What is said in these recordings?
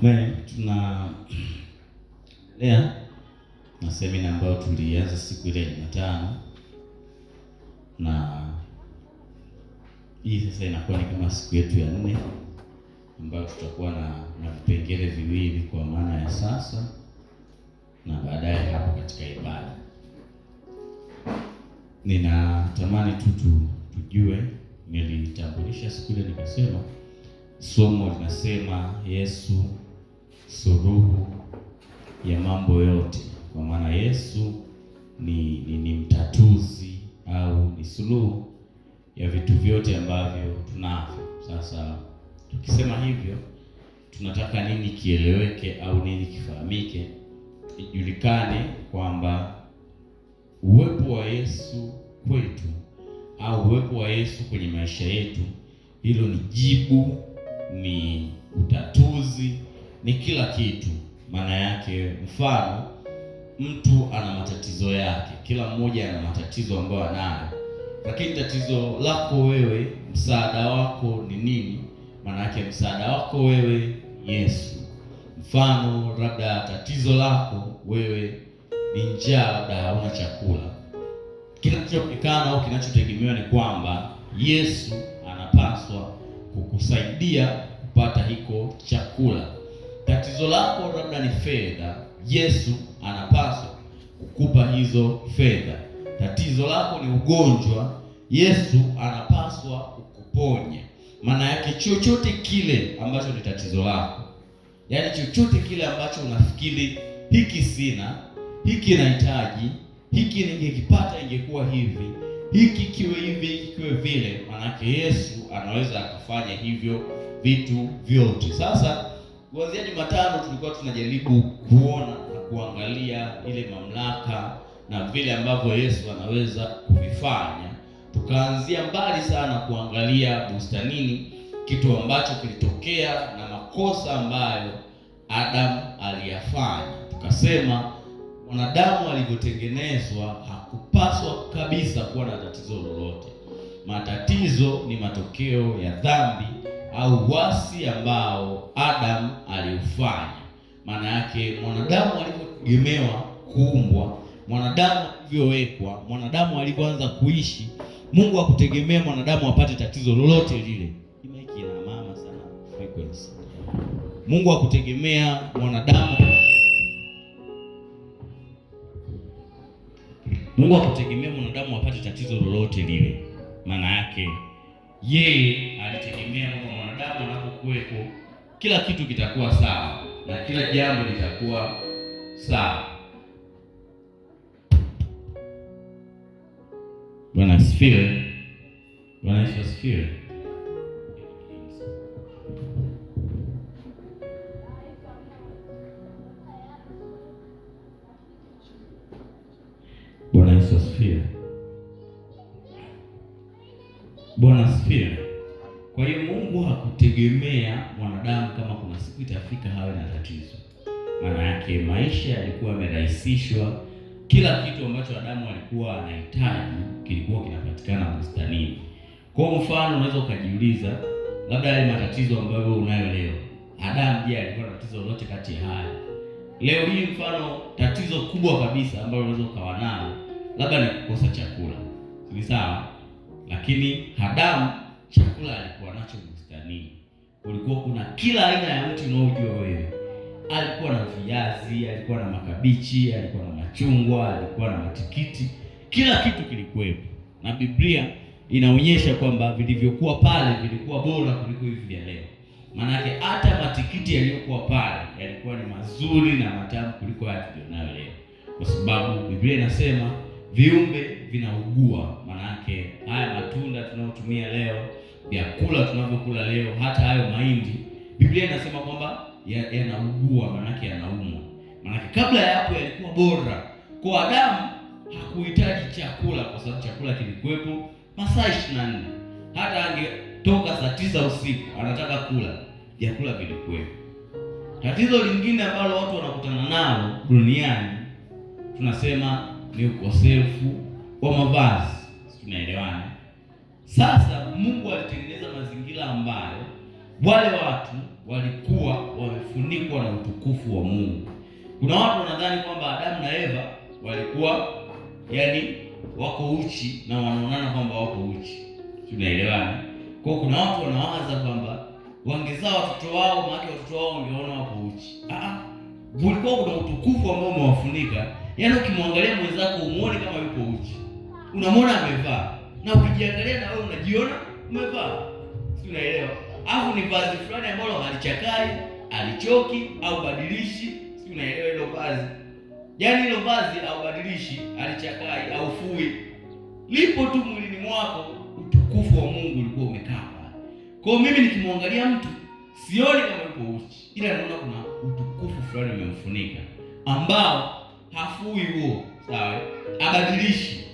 Tunaendelea na semina ambayo tulianza siku ile Jumatano, na hii sasa inakuwa ni kama siku yetu ya 4 ambayo tutakuwa na vipengele viwili, kwa maana ya sasa na baadaye hapo katika ibada. Ninatamani tu tujue, nilitambulisha siku ile nikasema somo linasema Yesu suluhu ya mambo yote, kwa maana Yesu ni mtatuzi au ni suluhu ya vitu vyote ambavyo tunavyo. Sasa tukisema hivyo, tunataka nini kieleweke au nini kifahamike? Ijulikane kwamba uwepo wa Yesu kwetu au uwepo wa Yesu kwenye maisha yetu, hilo ni jibu, ni utatuzi, ni kila kitu. Maana yake, mfano, mtu ana matatizo yake, kila mmoja ana matatizo ambayo anayo, lakini tatizo lako wewe, msaada wako ni nini? Maana yake msaada wako wewe Yesu. Mfano, labda tatizo lako wewe ni njaa, labda hauna chakula. Kinachoonekana au kinachotegemewa ni kwamba Yesu anapaswa kukusaidia kupata hiko chakula. Tatizo lako labda ni fedha, Yesu anapaswa kukupa hizo fedha. Tatizo lako ni ugonjwa, Yesu anapaswa kukuponya. Maana yake chochote kile ambacho ni tatizo lako, yaani chochote kile ambacho unafikiri hiki sina, hiki nahitaji, hiki ningekipata ingekuwa hivi, hiki kiwe hivi, hiki kiwe vile, maana yake Yesu anaweza akafanya hivyo vitu vyote. Sasa kuanzia Jumatano tulikuwa tunajaribu kuona na kuangalia ile mamlaka na vile ambavyo Yesu anaweza kuvifanya. Tukaanzia mbali sana kuangalia bustanini, kitu ambacho kilitokea na makosa ambayo Adamu aliyafanya. Tukasema mwanadamu alivyotengenezwa hakupaswa kabisa kuwa na tatizo lolote. Matatizo ni matokeo ya dhambi au wasi ambao Adamu aliufanya. Maana yake mwanadamu alivyotegemewa kuumbwa, mwanadamu alivyowekwa, mwanadamu alivyoanza kuishi, Mungu hakutegemea mwanadamu apate tatizo lolote lile. Hiki ina mama sana frequency. Mungu hakutegemea mwanadamu apate tatizo lolote lile. Maana yake yeye alitegemea kwamba mwanadamu anapokuwepo kila kitu kitakuwa sawa na kila jambo litakuwa sawa. Bwana asifiwe. Bwana Yesu asifiwe. Bwana Yesu asifiwe. Bwana asifiwe. Kwa hiyo Mungu hakutegemea mwanadamu kama kuna siku itafika hawe na tatizo. Maana yake maisha yalikuwa yamerahisishwa, kila kitu ambacho Adamu alikuwa anahitaji kilikuwa kinapatikana bustanini. Kwa mfano, unaweza ukajiuliza labda yale matatizo ambayo unayo leo, Adamu je, alikuwa na tatizo lolote kati ya haya? Leo hii mfano, tatizo kubwa kabisa ambalo unaweza ukawa nalo labda ni kukosa chakula. Ni sawa? Lakini Adamu chakula alikuwa nacho bustanini. Kulikuwa kuna kila aina ya mti unaojua wewe. Alikuwa na viazi, alikuwa na makabichi, alikuwa na machungwa, alikuwa na matikiti. Kila kitu kilikuwepo. Na Biblia inaonyesha kwamba vilivyokuwa pale vilikuwa bora kuliko hivi vya leo. Maana yake hata matikiti yaliyokuwa pale yalikuwa ni mazuri na matamu kuliko haya tulionayo leo. Kwa sababu Biblia inasema viumbe vinaugua. Maana yake haya matunda tunayotumia leo, vyakula tunavyokula leo, hata hayo mahindi, Biblia inasema kwamba yanaugua, maana yake yanaumwa. Maana yake kabla ya hapo yalikuwa bora. Kwa Adamu hakuhitaji chakula kwa sababu chakula kilikuwepo masaa 24. Hata angetoka saa 9 usiku anataka kula, vyakula vilikuwepo. Tatizo lingine ambalo watu wanakutana nalo duniani tunasema ni ukosefu wa mavazi. Tunaelewana? Sasa Mungu alitengeneza mazingira ambayo wale watu walikuwa wamefunikwa na utukufu wa Mungu. Kuna watu wanadhani kwamba Adamu na Eva walikuwa wako uchi na wanaonana kwamba wako uchi. Tunaelewana? Kwa kuna watu wanawaza kwamba wangezaa watoto wao, maana watoto wao wangeona wako uchi. Kulikuwa kuna utukufu ambao umewafunika. Ukimwangalia mwenzako umuone kama yuko uchi. Unamwona amevaa. Na ukijiangalia na wewe unajiona umevaa. Tunaelewa? Alafu ni vazi fulani ambalo halichakai, halichoki au badilishi. Unaelewa hilo vazi? Hilo vazi au badilishi, halichakai au fui. Lipo tu mwilini mwako, utukufu wa Mungu ulikuwa umekaa pale. Kwa mimi nikimwangalia mtu sioni kama yuko uchi, ila naona kuna utukufu fulani umemfunika ambao hafui huo, sawa? Abadilishi,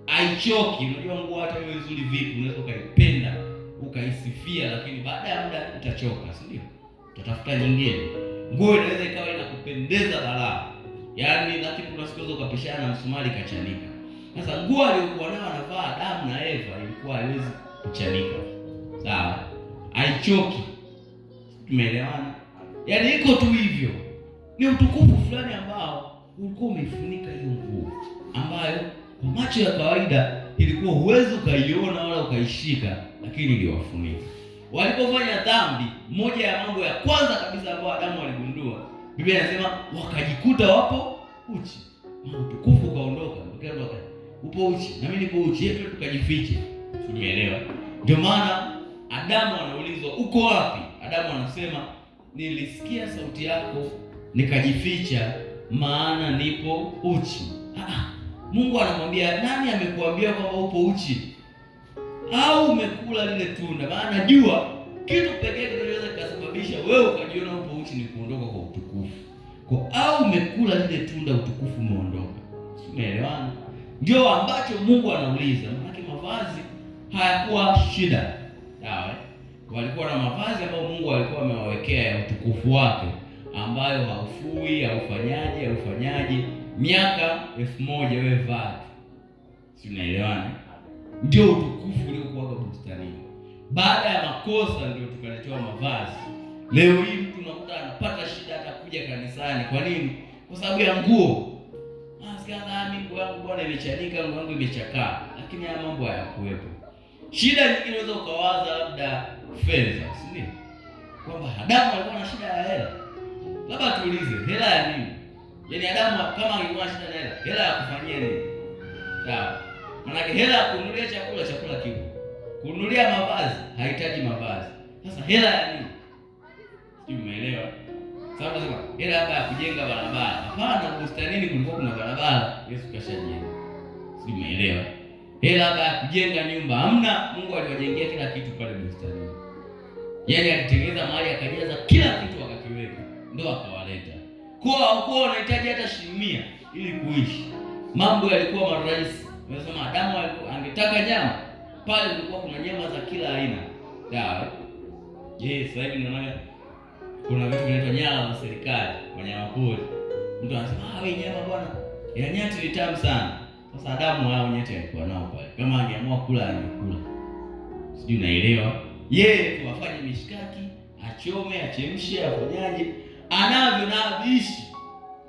haichoki. Unajua nguo hata iwe nzuri vipi unaweza ukaipenda, ukaisifia, lakini baada ya muda utachoka, si ndio? Utatafuta nyingine. Nguo inaweza ikawa inakupendeza balaa. Lakini kuna siku zote ukapishana na msumari kachanika. Sasa nguo aliyokuwa nayo anavaa Adamu na Eva ilikuwa haiwezi kuchanika. Sawa? Haichoki. Tumeelewana? Iko tu hivyo. Ni utukufu fulani ambao ulikuwa umeifunika hiyo nguo, ambayo kwa macho ya kawaida ilikuwa huwezi ukaiona wala ukaishika, lakini iliwafunika. Walipofanya dhambi, moja ya mambo ya kwanza kabisa ambayo Adamu aligundua, Biblia inasema wakajikuta wapo uchi. Utukufu ukaondoka. Upo uchi, na mimi nipo uchi, yetu tukajifiche. Tumeelewa? Ndio maana Adamu anaulizwa, uko wapi? Adamu anasema, nilisikia sauti yako nikajificha, maana nipo uchi. Mungu anamwambia, nani amekuambia kwamba upo uchi? Au umekula lile tunda? Maana jua kitu pekee kinachoweza kusababisha wewe ukajiona upo uchi ni kuondoka kwa utukufu. Au umekula lile tunda, utukufu umeondoka. Umeelewana? Ndio ambacho Mungu anauliza. Maana mavazi hayakuwa shida. Sawa? Walikuwa na mavazi ambayo Mungu alikuwa amewawekea ya utukufu wake, ambayo haufui, haufanyaje. Miaka 1000 wewe vaa. Si unaelewana? Ndio utukufu uliokuwa bustanini. Baada ya makosa ndio tukaletewa mavazi. Leo hii mtu unakuta anapata shida hata kuja kanisani. Kwa nini? Kwa sababu ya nguo. Nguo yangu bwana imechanika, nguo yangu imechakaa. Lakini haya mambo hayakuwepo. Shida nyingine unaweza ukawaza labda fedha, si ndio? Kwamba Adamu alikuwa na shida ya hela. Labda tuulize, hela ya nini? Adamu kama alikuwa na shida na hela ya kufanyia nini? Sawa. Maana hela ya kununulia chakula kipo. Kununulia mavazi, hahitaji mavazi. Sasa hela ya nini? Sio, umeelewa? Sababu sema hela ya kujenga barabara. Hapana, bustanini kulikuwa kuna barabara, Yesu kashajenga. Sio, umeelewa? Hela ya kujenga nyumba hamna, Mungu aliwajengea kila kitu pale bustanini. Alitengeneza mahali akajaza kila kitu akakiweka, ndio akawaleta. Kwa unahitaji hata shilingi 100 ili kuishi. Mambo yalikuwa marahisi. Unasema Adamu angetaka nyama, pale kulikuwa kuna nyama za kila aina. Sawa? Sasa hivi naona kuna vitu vinaitwa nyama za serikali, wanyama pori. Mtu anasema, wewe nyama bwana, ya nyati ni tamu sana. Sasa Adamu hao nyati alikuwa nao pale. Kama angeamua kula angekula. Sijui unaelewa? Tu afanye mishikaki, achome, achemshe, afanyaje? Anavyo na avishi.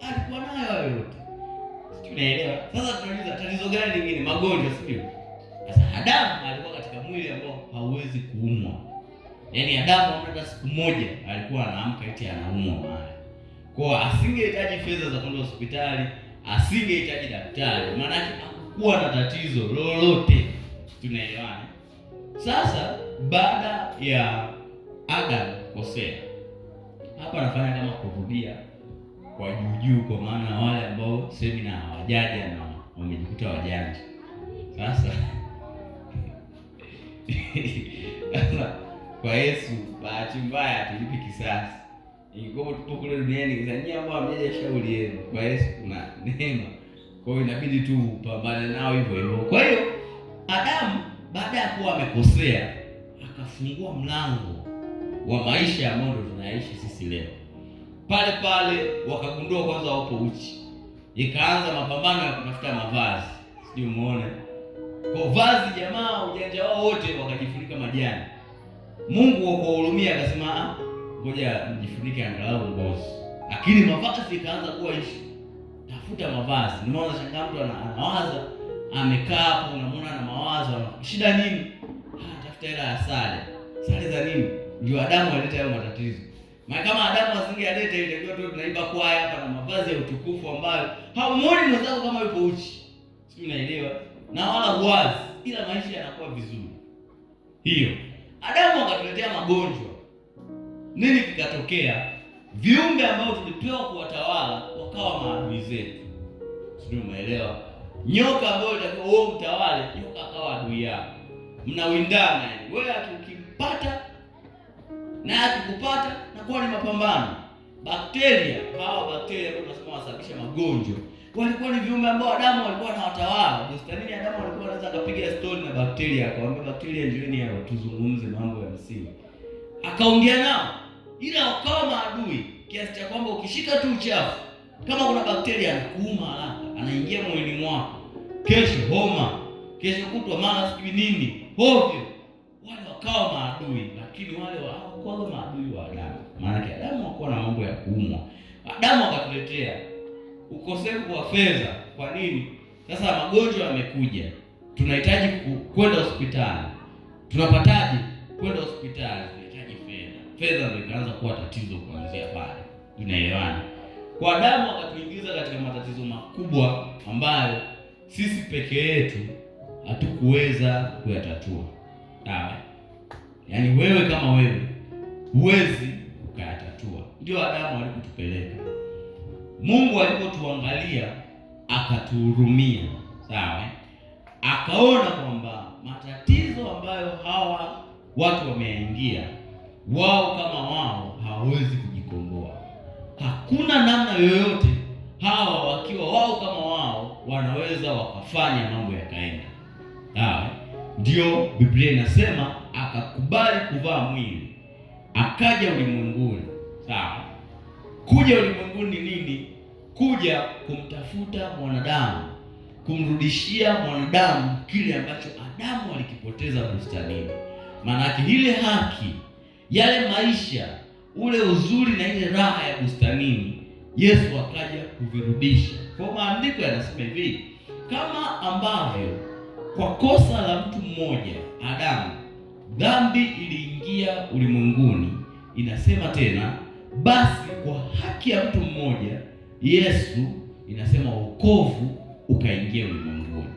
Alikuwa nayo hayo yote. Tunaelewa. Sasa tunauliza tatizo gani lingine? Magonjwa, sio? Sasa Adamu alikuwa katika mwili ambao hauwezi kuumwa. Adamu hata siku moja alikuwa anaamka eti anaumwa mahali. Kwa asingehitaji fedha za kwenda hospitali, asingehitaji daktari. Maana yake hakuwa na tatizo lolote. Tunaelewana? Sasa baada ya Adam kukosea, hapa anafanya kama kurudia kwa juu, kwa maana wale ambao semina hawajaja na wamejikuta wajanja. Sasa kwa Yesu bahati mbaya tulipi kisasi. Ingoma tupo kule duniani kizania ambao mjaja shauri yenu. Kwa Yesu kuna neema. Kwa hiyo inabidi tu upambane nao hivyo hivyo. Kwa hiyo Adamu baada ya kuwa amekosea akafungua mlango wa maisha ambayo tunaishi sisi leo. Pale wakagundua kwanza wapo uchi. Ikaanza mapambano ya kutafuta mavazi. Sijui umeona. Kwa vazi jamaa ujanja wao wote wakajifunika majani. Mungu kwa kuhurumia akasema ngoja nijifunike angalau ngozi. Lakini mavazi ikaanza kuwa issue. Tafuta mavazi. Nimeona shangaa mtu anawaza, amekaa hapo unamwona na mawazo, shida nini? Tafuta hela ya sare. Sare za nini? Ndio Adamu alileta hayo matatizo. Maana kama Adamu asingealeta ile ndio tu tunaiba kwaya hapa na mavazi ya utukufu ambayo haumuoni mwenzako kama yupo uchi. Sio, unaelewa? Na wala uwazi, ila maisha yanakuwa vizuri. Hiyo Adamu akatuletea magonjwa. Nini kikatokea? Viumbe ambao tulipewa kuwatawala wakawa maadui zetu. Sio, umeelewa? Nyoka ambaye itakuwa wewe mtawale, nyoka akawa adui yako. Mnawindana yani. Wewe ukimpata na akikupata na kuwa ni mapambano. Bakteria, hawa bakteria ambao tunasema wasababisha magonjwa, walikuwa ni viumbe ambao Adamu walikuwa wanawatawala. Bustanini Adamu alikuwa anaweza akapiga story na bakteria, akamwambia bakteria njooni hapa tuzungumze mambo ya msingi. Akaongea nao, ila wakawa maadui kiasi cha kwamba ukishika tu uchafu, kama kuna bakteria anakuuma haraka, anaingia mwilini mwako. Kesho homa, kesho kutwa mara sijui nini, hovyo. Wale wakawa maadui, lakini wale hawakuwa maadui wa Adamu. Maana Adamu hakuwa na mambo ya kuumwa. Adamu akatuletea ukosefu wa fedha. Kwa nini? Sasa magonjwa yamekuja. Tunahitaji kwenda hospitali. Tunapataje kwenda hospitali? Tunahitaji fedha. Fedha ndio ikaanza kuwa tatizo kuanzia pale. Tunaelewana? Kwa Adamu akatuingiza katika matatizo makubwa ambayo sisi peke yetu hatukuweza kuyatatua. Sawa? Yaani wewe kama wewe huwezi ukayatatua. Ndio Adamu alipotupeleka. Mungu alipotuangalia akatuhurumia. Sawa? Akaona kwamba matatizo ambayo hawa watu wameingia, wao kama wao hawawezi kujikomboa. Hakuna namna yoyote hawa wakiwa wao kama wao wanaweza wakafanya mambo yakaenda. Sawa? Ndio Biblia inasema akakubali kuvaa mwili, akaja ulimwenguni. Sawa? Kuja ulimwenguni nini? Kuja kumtafuta mwanadamu, kumrudishia mwanadamu kile ambacho Adamu alikipoteza bustanini. Maana ile haki, yale maisha, ule uzuri na ile raha ya bustanini, Yesu akaja kuvirudisha. Kwa maandiko yanasema hivi, kama ambavyo kwa kosa la mtu mmoja Adamu dhambi iliingia ulimwenguni, inasema tena basi kwa haki ya mtu mmoja Yesu, inasema wokovu ukaingia ulimwenguni.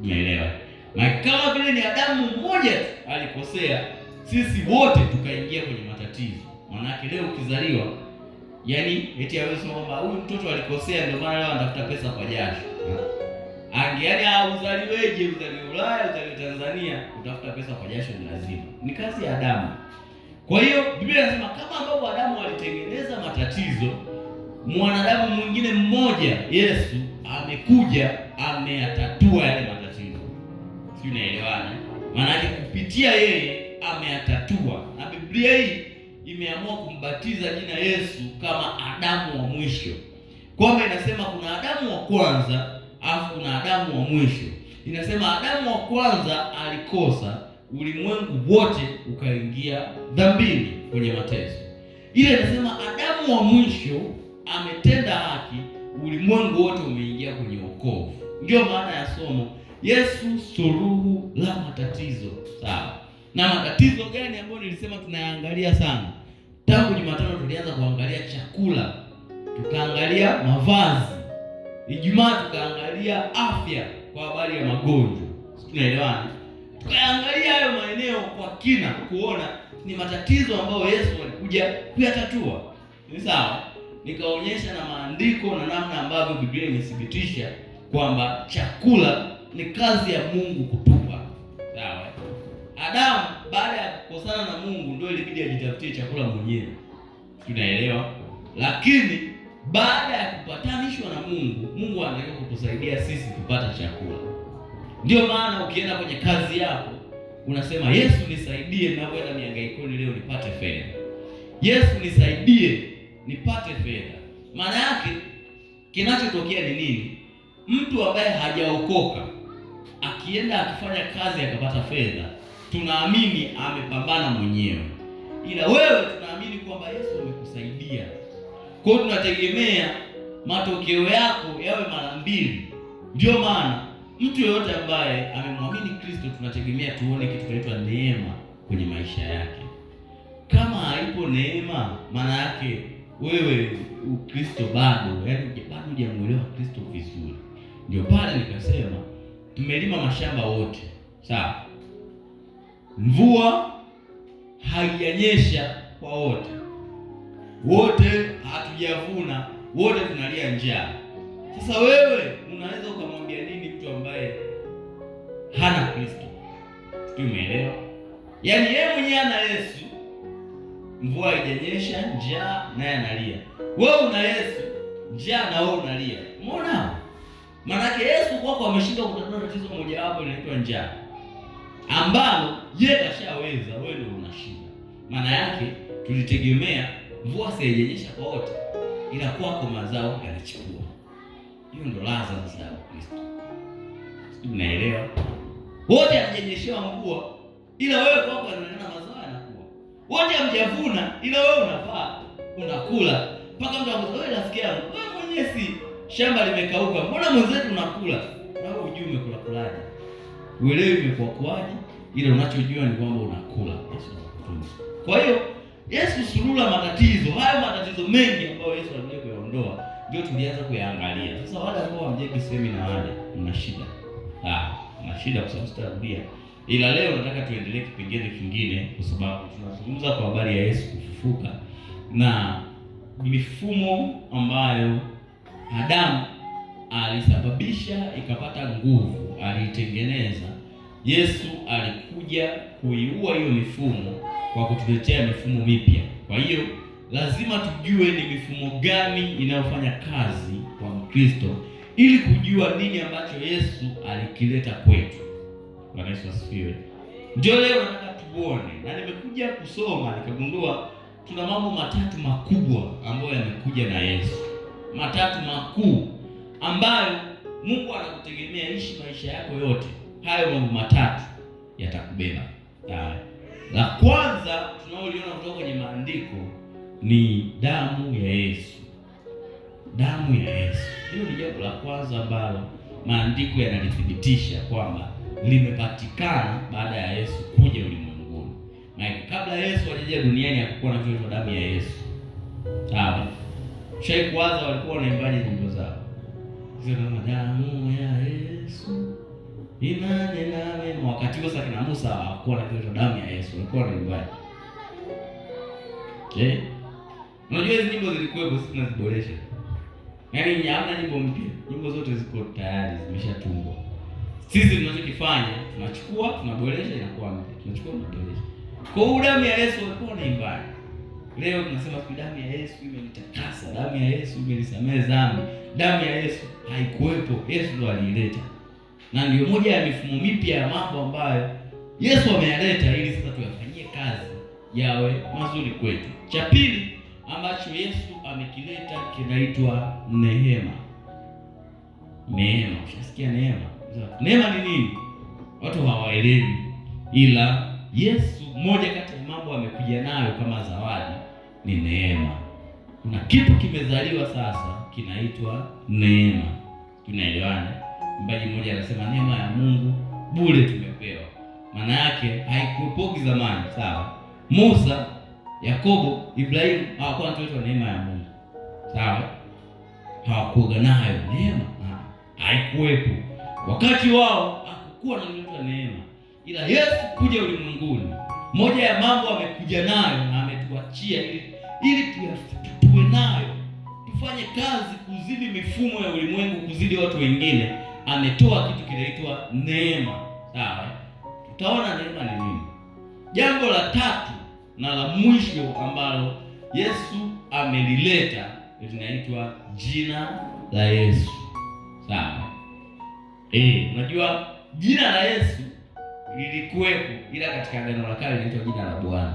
Umeelewa? Na kama vile ni Adamu mmoja alikosea, sisi wote tukaingia kwenye matatizo. Maana leo ukizaliwa, yani eti hawezi kwamba huyu mtoto alikosea ndio maana leo anatafuta pesa kwa jasho. Yaani uzaliweje, uzaliwe Ulaya, uzaliwe Tanzania, utafuta pesa kwa jasho ni lazima. Ni kazi ya Adamu. Kwa hiyo Biblia inasema kama ambavyo Adamu alitengeneza matatizo, mwanadamu mwingine mmoja Yesu amekuja ameyatatua yale matatizo. Sio, unaelewana? Maana yake kupitia yeye ameyatatua. Na Biblia hii imeamua kumbatiza jina Yesu kama Adamu wa mwisho. Kwamba inasema kuna Adamu wa kwanza, alafu kuna Adamu wa mwisho. Inasema Adamu wa kwanza alikosa, ulimwengu wote ukaingia dhambini kwenye mateso. Ile inasema Adamu wa mwisho ametenda haki, ulimwengu wote umeingia kwenye wokovu. Ndio maana ya somo, Yesu suluhu la matatizo. Sawa? Na matatizo gani ambayo nilisema tunayaangalia sana? Tangu Jumatano tulianza kuangalia chakula, tukaangalia mavazi, Ijumaa tukaangalia afya kwa habari ya magonjwa. Tunaelewana? Tukaangalia hayo maeneo kwa kina kuona ni matatizo ambayo Yesu alikuja kuyatatua. Ni sawa? Nikaonyesha na maandiko na namna ambavyo Biblia imethibitisha kwamba chakula ni kazi ya Mungu kutupa. Sawa? Adamu baada ya kukosana na Mungu ndio ilibidi ajitafutie chakula mwenyewe. Tunaelewa? Lakini baada ya kupatanishwa na Mungu, Mungu anataka kutusaidia sisi kupata chakula. Ndio maana ukienda kwenye kazi yako unasema Yesu nisaidie ninapoenda mihangaikoni leo nipate fedha. Yesu nisaidie nipate fedha. Maana yake kinachotokea ni nini? Mtu ambaye hajaokoka akienda akifanya kazi akapata fedha, tunaamini amepambana mwenyewe, ila wewe tunaamini kwamba Yesu amekusaidia. Kwa hiyo tunategemea matokeo yako yawe mara mbili. Ndio maana mtu yeyote ambaye amemwamini Kristo tunategemea tuone kitu kinaitwa neema kwenye maisha yake. Kama haipo neema, maana yake wewe Ukristo bado, yaani bado hujamuelewa Kristo vizuri. Ndio pale nikasema tumelima mashamba wote, sawa? Mvua haijanyesha kwa wote, hatujavuna, wote tunalia njaa. Sasa wewe unaweza ukamwambia nini mtu ambaye hana Kristo? Tumeelewa? Yaani yeye mwenyewe ana Yesu, mvua haijanyesha, njaa, naye analia. Wewe una Yesu, njaa na wewe unalia. Umeona? Maana Yesu kwako ameshindwa kutatua tatizo moja wapo linaitwa njaa, ambalo yeye kashaweza, wewe ndio una shida. Maana yake tulitegemea mvua haijanyesha kwa wote, ila kwako mazao yanachipua. Hiyo ndio ladha sasa ya Kristo. Sisi tunaelewa. Wote hamjanyeshewa mvua, ila wewe kwako unaona mazao yanakuwa. Wote hamjavuna, ila wewe unavaa, unakula. Mpaka mtu anakuambia, wewe rafiki yangu, wewe mwenyewe si shamba limekauka, mbona mwenzetu unakula? Na wewe hujui umekula kulaje. Uelewi imekuwa kwaje, ila unachojua ni kwamba unakula. Yesu anakutunza. Kwa hiyo Yesu suluhula matatizo, hayo matatizo mengi ambayo Yesu alikuja kuyaondoa, ndio tulianza kuyaangalia. Sasa wale ambao hamjeki semina wale, mna shida. Mna shida kwa sababu sitarudia. Ila leo nataka tuendelee kipengele kingine kwa sababu tunazungumza kwa habari ya Yesu kufufuka na mifumo ambayo Adamu alisababisha ikapata nguvu, aliitengeneza. Yesu alikuja kuiua hiyo mifumo kwa kutuletea mifumo mipya. Kwa hiyo lazima tujue ni mifumo gani inayofanya kazi kwa Mkristo ili kujua nini ambacho Yesu alikileta kwetu. Bwana Yesu asifiwe. Ndio leo nataka tuone, na nimekuja kusoma nikagundua tuna mambo matatu makubwa ambayo yamekuja na Yesu. Matatu makuu ambayo Mungu anakutegemea ishi maisha yako yote. Hayo mambo matatu yatakubeba. La kwanza tunaoliona kutoka kwenye maandiko ni damu ya Yesu. Damu ya Yesu. Hilo ni jambo la kwanza ambalo maandiko yanalithibitisha kwamba limepatikana baada ya Yesu kuja ulimwenguni. Na kabla Yesu hajaja duniani hakukuwa na kitu damu ya Yesu. Sawa? Shai kwanza walikuwa wanaimbaje nyimbo zao? Zile damu ya Yesu inane name. Wakati huo sasa kina Musa hakuwa na kitu damu ya Yesu. Walikuwa wanaimbaje? Unajua hizo nyimbo zilikuwepo, sisi tunaziboresha. Yaani hamna nyimbo mpya. Nyimbo zote ziko tayari, zimeshatungwa. Sisi tunachokifanya, tunachukua, tunaboresha, inakuwa mpya. Tunachukua, tunaboresha. Kwa hiyo damu ya Yesu walikuwa wanaimbaje? Leo tunasema damu ya Yesu imenitakasa, damu ya Yesu imenisamehe dhambi. Damu ya Yesu haikuwepo, Yesu ndo aliileta. Na ndio moja ya mifumo mipya ya mambo ambayo Yesu ameyaleta ili sasa tuyafanyie kazi yawe mazuri kwetu. Cha pili ambacho Yesu amekileta kinaitwa neema. Neema, ushasikia neema? Neema ni nini? Watu hawaelewi. Ila Yesu, moja kati ya mambo amekuja nayo kama zawadi ni neema. Kuna kitu kimezaliwa sasa kinaitwa neema. Tunaelewana? Mbaji mmoja anasema neema ya Mungu bure tumepewa. Maana yake haikupoki zamani, sawa? Musa, Yakobo, Ibrahimu hawakuwa wanaitwa neema ya Mungu. Sawa? Hawakuoga nayo neema. Haikuwepo. Wakati wao hakukuwa na neema. Ila Yesu kuja ulimwenguni, moja ya mambo amekuja nayo na ametuachia ili tuwe nayo, tufanye kazi kuzidi mifumo ya ulimwengu, kuzidi watu wengine. Ametoa kitu kinaitwa neema. Sawa? Tutaona neema ni nini. Jambo la tatu na la mwisho ambalo Yesu amelileta linaitwa jina la Yesu. Sawa? Unajua jina la Yesu lilikuwepo, ila katika Agano la Kale linaitwa jina la Bwana.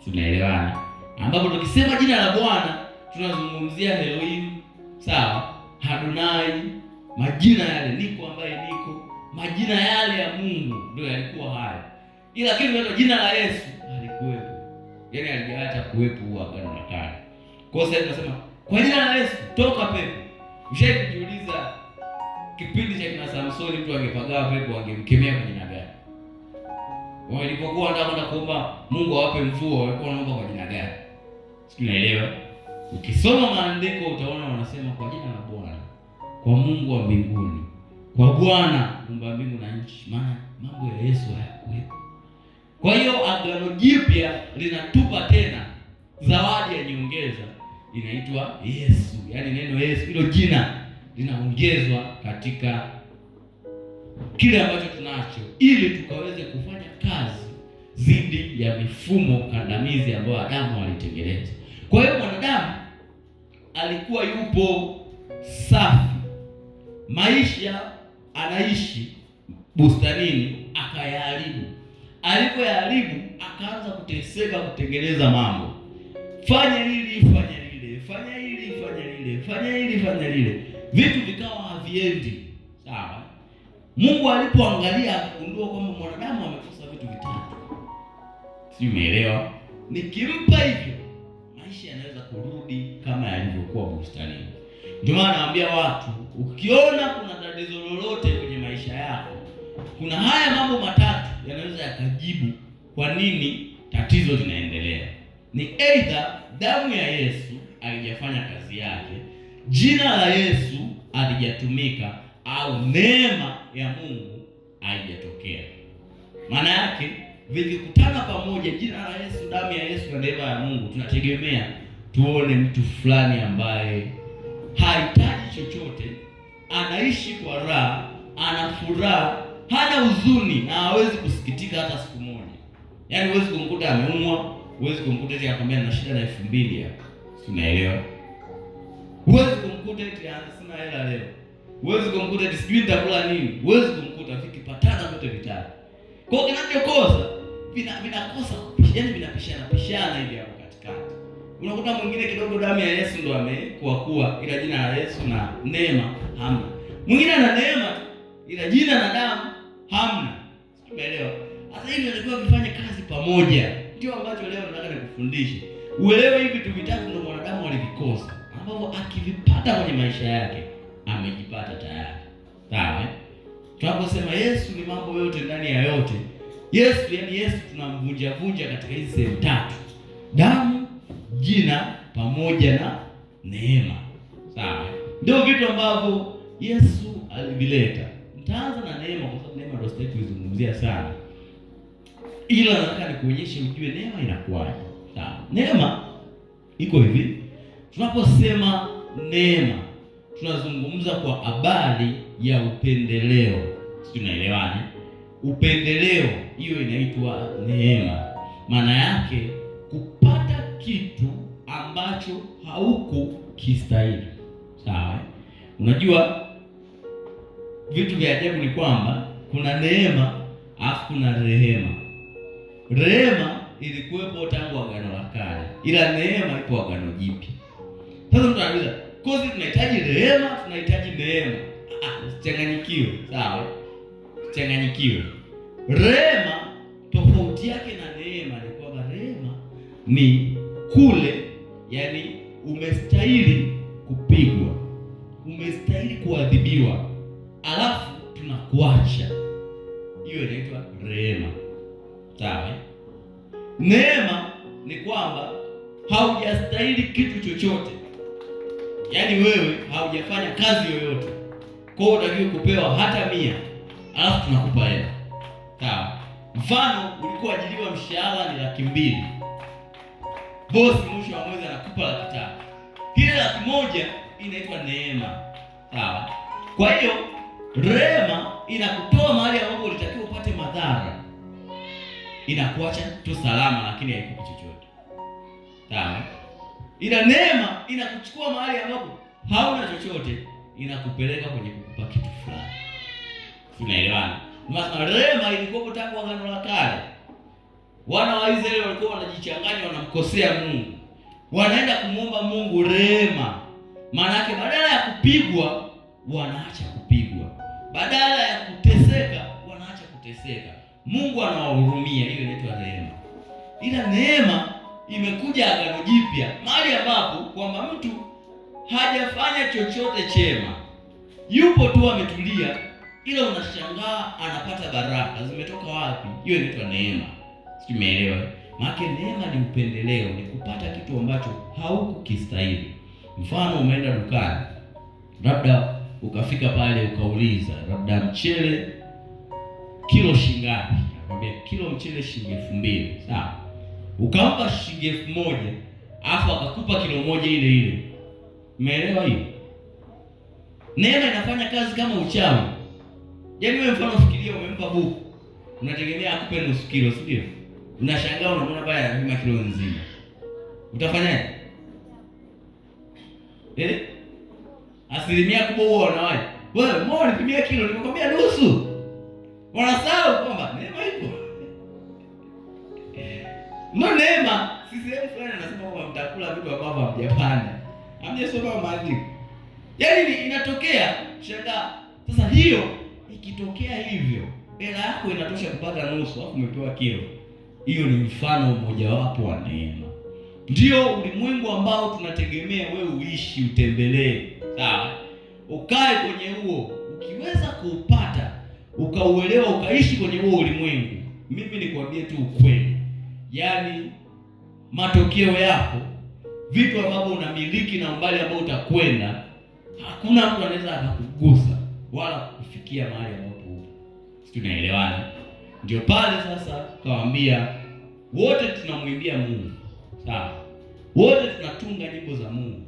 Tunaelewana? Ambapo tukisema jina la Bwana tunazungumzia Elohim, sawa? Adonai, majina yale, Niko ambaye Niko, majina yale ya Mungu ndio yalikuwa hayo. ila lakini jina la Yesu halikuwepo, yaani alijaacha kuwepo huo Agano la Kale. Kwa hiyo sasa tunasema kwa jina la Yesu toka pepo. Ushajiuliza kipindi cha kina Samsoni mtu angepagawa pepo angemkemea kwa jina gani? Walipokuwa wanataka kuomba Mungu awape mvua walikuwa wanaomba kwa jina gani? Unaelewa? Ukisoma maandiko utaona wanasema kwa jina la Bwana, kwa Mungu wa mbinguni, kwa Bwana muumba mbingu na nchi. Maana mambo ya Yesu hayakuwepo. Kwa hiyo Agano Jipya linatupa tena zawadi ya nyongeza inaitwa Yesu. Yaani neno Yesu, hilo jina linaongezwa katika kile ambacho tunacho ili tukaweze kufanya kazi dhidi ya mifumo kandamizi ambayo Adamu alitengeneza. Kwa hiyo mwanadamu alikuwa yupo safi, maisha anaishi bustanini, akayaharibu. Alipoyaharibu akaanza kuteseka kutengeneza mambo, fanya hili, fanya lile, fanya hili, fanya lile, fanya hili, fanya lile, vitu vikawa haviendi sawa. Mungu alipoangalia akagundua kwamba mwanadamu amekosa vitu vitatu. Si umeelewa? Nikimpa hivyo maisha yanaweza kurudi kama yalivyokuwa bustanini. Ndio maana naambia watu, ukiona kuna tatizo lolote kwenye maisha yako, kuna haya mambo matatu yanaweza yakajibu kwa nini tatizo linaendelea. Ni either damu ya Yesu haijafanya kazi yake, jina la Yesu halijatumika, au neema ya Mungu haijatokea. Maana yake vikikutana pamoja, jina la Yesu, damu ya Yesu na neema ya Mungu, tunategemea tuone mtu fulani ambaye hahitaji chochote, anaishi kwa raha, ana furaha, hana huzuni na hawezi kusikitika hata siku moja. Yaani huwezi kumkuta ameumwa, huwezi kumkuta eti anakwambia na shida na 2000 hapa. Tunaelewa? Huwezi kumkuta eti sina hela leo. Huwezi kumkuta eti sijui nitakula nini. Huwezi kumkuta vikipatana vyote vitatu. Kwa hiyo kinachokosa vinakosa, yaani vinapishana hivi hapo katikati. Unakuta mwingine kidogo damu ya Yesu ndo amekuwa ila jina la Yesu na neema hamna. Mwingine ana neema ila jina na damu hamna. Umeelewa? Sasa hivi tunatakiwa kufanya kazi pamoja. Ndio ambacho leo nataka nikufundishe. Uelewe hivi vitu vitatu ndio mwanadamu alivikosa, ambapo akivipata kwenye maisha yake amejipata tayari. Sawa? Tunaposema Yesu ni mambo yote ndani ya yote. Yesu, yani Yesu tunamvunja katika hizi sehemu tatu: damu, jina pamoja na neema. Sawa? Ndio vitu ambavyo Yesu alivileta. Nitaanza na neema kwa sababu neema ndio sitaki kuizungumzia sana, ila nataka nikuonyeshe ujue neema inakuwaje. Sawa? Neema iko hivi. Tunaposema neema tunazungumza kwa habari ya upendeleo. Sisi tunaelewana? Upendeleo, hiyo inaitwa neema. Maana yake kupata kitu ambacho haukukistahili. Sawa? Unajua vitu vya ajabu ni kwamba kuna neema afu kuna rehema. Rehema ilikuwepo tangu Agano la Kale, ila neema ipo Agano Jipya. Sasa mtu anauliza, kozi tunahitaji rehema, tunahitaji neema? Usichanganyikiwe, sawa? Usichanganyikiwe. Rehema tofauti yake na neema ni kwamba rehema ni kule, yani umestahili kupigwa, umestahili kuadhibiwa, alafu tunakuacha. Hiyo inaitwa rehema. Sawa? Neema ni kwamba haujastahili kitu chochote, yaani wewe haujafanya kazi yoyote, kwa hiyo unatakiwa kupewa hata 100, alafu tunakupa hela. Sawa? Mfano, ulikuwa ajiliwa mshahara ni 200,000. Bosi mwisho wa mwezi anakupa 300,000. Ile 100,000 inaitwa neema. Sawa? Kwa hiyo rehema inakutoa mahali ambapo ulitakiwa upate madhara, inakuacha tu salama, lakini haikupi chochote. Sawa? Ila neema inakuchukua mahali ambapo hauna chochote, inakupeleka kwenye kukupa kitu fulani. Tunaelewana? Maana rehema ilikuwa tangu Agano la Kale. Wana wa Israeli walikuwa wanajichanganya, wanamkosea Mungu, wanaenda kumwomba Mungu rehema. Maana yake badala ya kupigwa wanaacha kupigwa, badala ya kuteseka wanaacha kuteseka. Mungu anawahurumia, hiyo inaitwa neema. Ila neema imekuja Agano Jipya, mahali ambapo kwamba mtu hajafanya chochote chema, yupo tu ametulia, ila unashangaa anapata baraka. Zimetoka wapi? Hiyo inaitwa neema. Sijui umeelewa? Maana neema ni upendeleo, ni kupata kitu ambacho haukukistahili. Mfano, umeenda dukani, labda ukafika pale ukauliza, labda mchele kilo shilingi ngapi? Nakwambia kilo mchele shilingi 2000. Sawa? Ukampa shilingi 1000, afu akakupa kilo moja ile ile. Umeelewa hiyo? Neema inafanya kazi kama uchawi. Yaani wewe mfano fikiria, umempa buku, unategemea akupe nusu kilo, si ndio? Unashangaa unamwona pale anapima kilo nzima. Utafanyaje? Asilimia kubwa huwa wanawaje? Wewe mbona nipimia kilo, nimekwambia nusu. Wanasahau kwamba neema ipo. Ndio neema. Sisi sehemu fulani anasema kwamba mtakula vitu ambavyo hamjapanda. Hamjasoma maandiko. Yaani inatokea shangaa. Sasa hiyo ikitokea hivyo, hela yako inatosha kupata nusu, alafu umepewa kilo. Hiyo ni mfano mmoja wapo wa neema. Ndio ulimwengu ambao tunategemea wewe uishi, utembelee. Sawa? Ukae kwenye huo. Ukiweza kuupata, ukauelewa, ukaishi kwenye huo ulimwengu, mimi nikwambie tu ukweli. Yaani matokeo yako, vitu ambavyo unamiliki na umbali ambao utakwenda, hakuna mtu anaweza akakugusa wala kufikia mahali ambapo upo. Sisi tunaelewana? Ndio pale sasa kawaambia wote tunamwimbia Mungu. Sawa? Wote tunatunga nyimbo za Mungu.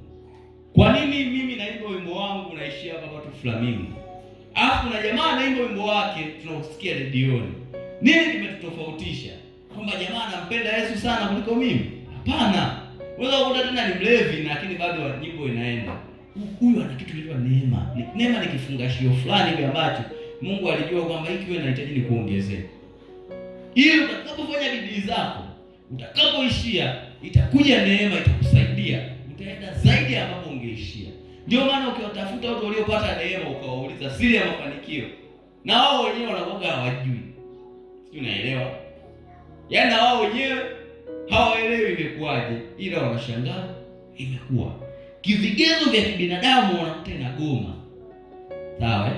Kwa nini mimi naimba wimbo wangu naishia hapa watu Flamingo? Alafu na jamaa anaimba wimbo wake tunausikia redioni. Nini kimetutofautisha? Kwamba jamaa anampenda Yesu sana kuliko mimi? Hapana. Wewe unakuta tena ni mlevi lakini bado nyimbo inaenda. Huyu ana kitu kinaitwa neema. Neema ni kifungashio fulani hivi ambacho Mungu alijua kwamba hiki wewe unahitaji ni kuongezea. Ili utakapofanya bidii zako, utakapoishia, itakuja neema itakusaidia. Utaenda zaidi ambapo ungeishia. Ndio maana ukiwatafuta watu waliopata neema ukawauliza siri ya mafanikio, na wao wenyewe wanakuwa hawajui. Sio, unaelewa? Yaani na wao wenyewe hawaelewi imekuwaje, ila wanashangaa imekuwa. Kivigezo vya kibinadamu wanakuta inagoma. Sawa?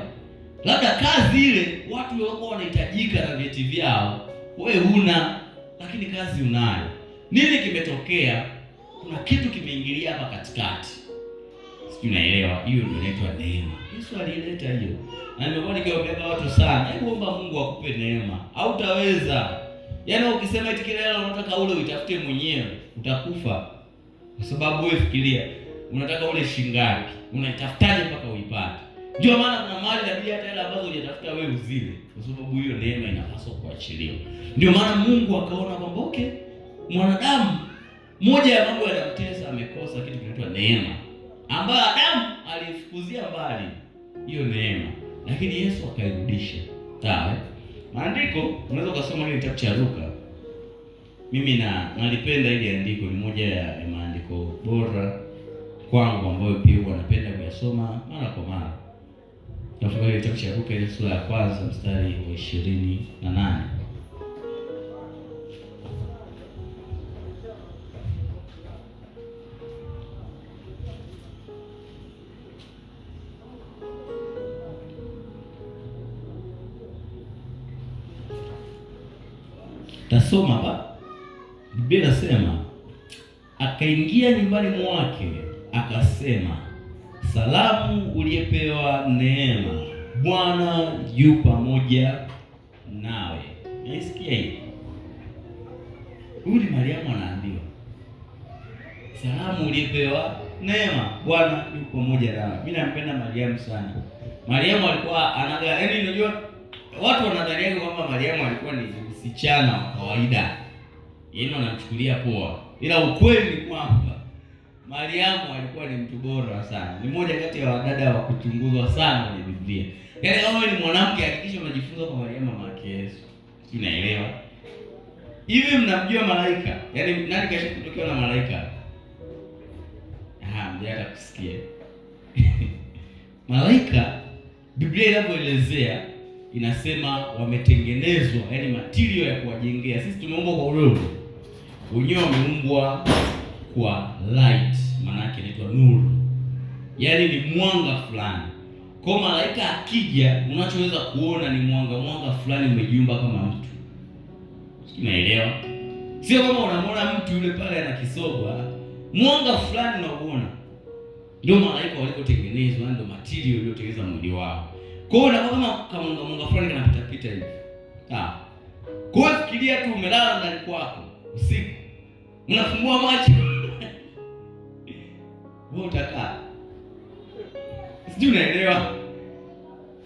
Labda kazi ile watu wako wanahitajika na vyeti vyao, wewe huna, lakini kazi unayo. Nini kimetokea? Kuna kitu kimeingilia hapa katikati. Sijui unaelewa? Hiyo ndio inaitwa neema. Yesu alileta hiyo. Na nimekuwa nikiwaambia watu sana, hebu omba Mungu akupe neema. Hautaweza. Yaani ukisema eti kila hela unataka ule uitafute mwenyewe, utakufa. Kwa sababu wewe fikiria, unataka ule shingapi? Unaitafutaje mpaka uipate? Ndio maana kuna mali inabidi hata hela ambazo hujatafuta wewe uzile, kwa sababu hiyo neema inapaswa kuachiliwa. Ndio maana Mungu akaona kwamba okay, mwanadamu moja ya mambo yanamtesa, amekosa kitu kinaitwa neema, ambayo Adamu alifukuzia mbali hiyo neema, lakini Yesu akairudisha. Sawa? Maandiko unaweza kusoma ile kitabu cha Luka. Mimi nalipenda ile andiko, ni moja ya maandiko bora kwangu ambayo pia wanapenda kuyasoma mara kwa mara. Tafadhali kitabu cha Luka ile sura ya kwanza mstari wa 28. Tasoma hapa. Biblia inasema akaingia nyumbani mwake akasema, salamu uliyepewa neema, Bwana yu pamoja nawe. Nasikia hiyo. Huyu ni Mariamu anaambiwa, salamu uliyepewa neema, Bwana yu pamoja nawe. Mimi nampenda Mariamu sana. Mariamu alikuwa yaani unajua watu wanadhania kwamba Mariamu alikuwa ni msichana wa kawaida. Yeye anamchukulia poa. Ila ukweli ni kwamba Mariamu alikuwa ni mtu bora sana. Ni mmoja kati ya wadada wa kuchunguzwa sana kwenye Biblia. Yaani kama wewe ni mwanamke, hakikisha unajifunza kwa Mariamu mama yake Yesu. Unaelewa? Hivi mnamjua malaika? Yaani nani kaisha kutokea na malaika? Mjaka kusikia. Malaika Biblia inapoelezea inasema wametengenezwa, yaani material ya kuwajengea. Sisi tumeumbwa kwa udongo, wenyewe wameumbwa kwa light, maana yake inaitwa nuru, yaani ni mwanga fulani. Kwa malaika akija, unachoweza kuona ni mwanga fulani umejiumba kama mtu. Unaelewa? Sio kama unamwona mtu yule pale ana kisogo, mwanga fulani unauona. Ndio malaika walikotengenezwa, ndio material iliyotengeneza mwili wao. Kwa hiyo kama mwanga fulani kanapita pita hivi. Kwa hiyo fikiria tu umelala ndani kwako usiku. Unafungua macho. Wewe utakaa. Sijui unaelewa?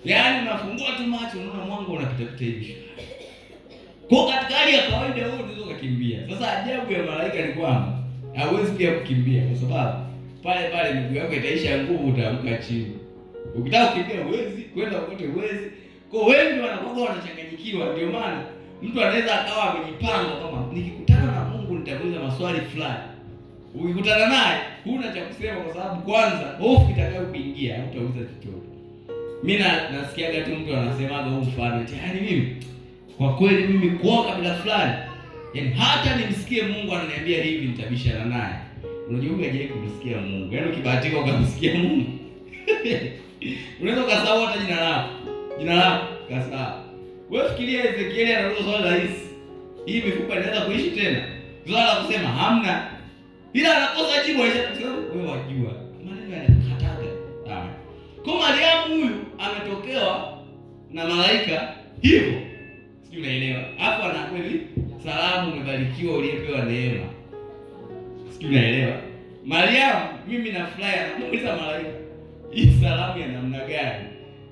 Yaani unafungua tu macho unaona mwanga unapita pita hivi. Kwa katika hali ya kawaida wewe unaweza kukimbia. Sasa ajabu ya malaika ni kwamba hauwezi pia kukimbia kwa sababu pale miguu yako itaisha nguvu, utaamka chini. Ukitaka kukimbia huwezi, kwenda kote huwezi. Kwa wengi wanakuwa wanachanganyikiwa, ndio maana mtu anaweza akawa amejipanga kama nikikutana na Mungu nitamuuliza maswali fulani. Ukikutana naye huna cha kusema kwa sababu kwanza hofu itakayokuingia hutauliza chochote. Mimi nasikiaga tu mtu anasemaga huu mfano, yaani mimi kwa kweli mimi kwa kabila fulani, yaani hata nimsikie Mungu ananiambia hivi nitabishana naye. Unajua hujaje kumsikia Mungu. Yaani ukibahatika ukamsikia Mungu. Unaweza kusahau hata jina lako kasahau. Wewe fikiria Ezekieli anauliza swali rahisi. Hii mifupa inaweza kuishi tena? Swali la kusema hamna. Ila anakosa jibu aisha kusema wewe wajua. Maneno yanakataga. Sawa. Kwa Mariamu huyu ametokewa na malaika hivyo. Sijui unaelewa. Hapo anakweli salamu umebarikiwa uliyepewa neema. Sijui unaelewa. Mariamu mimi na fly anamuuliza malaika, hii salamu ya namna gani?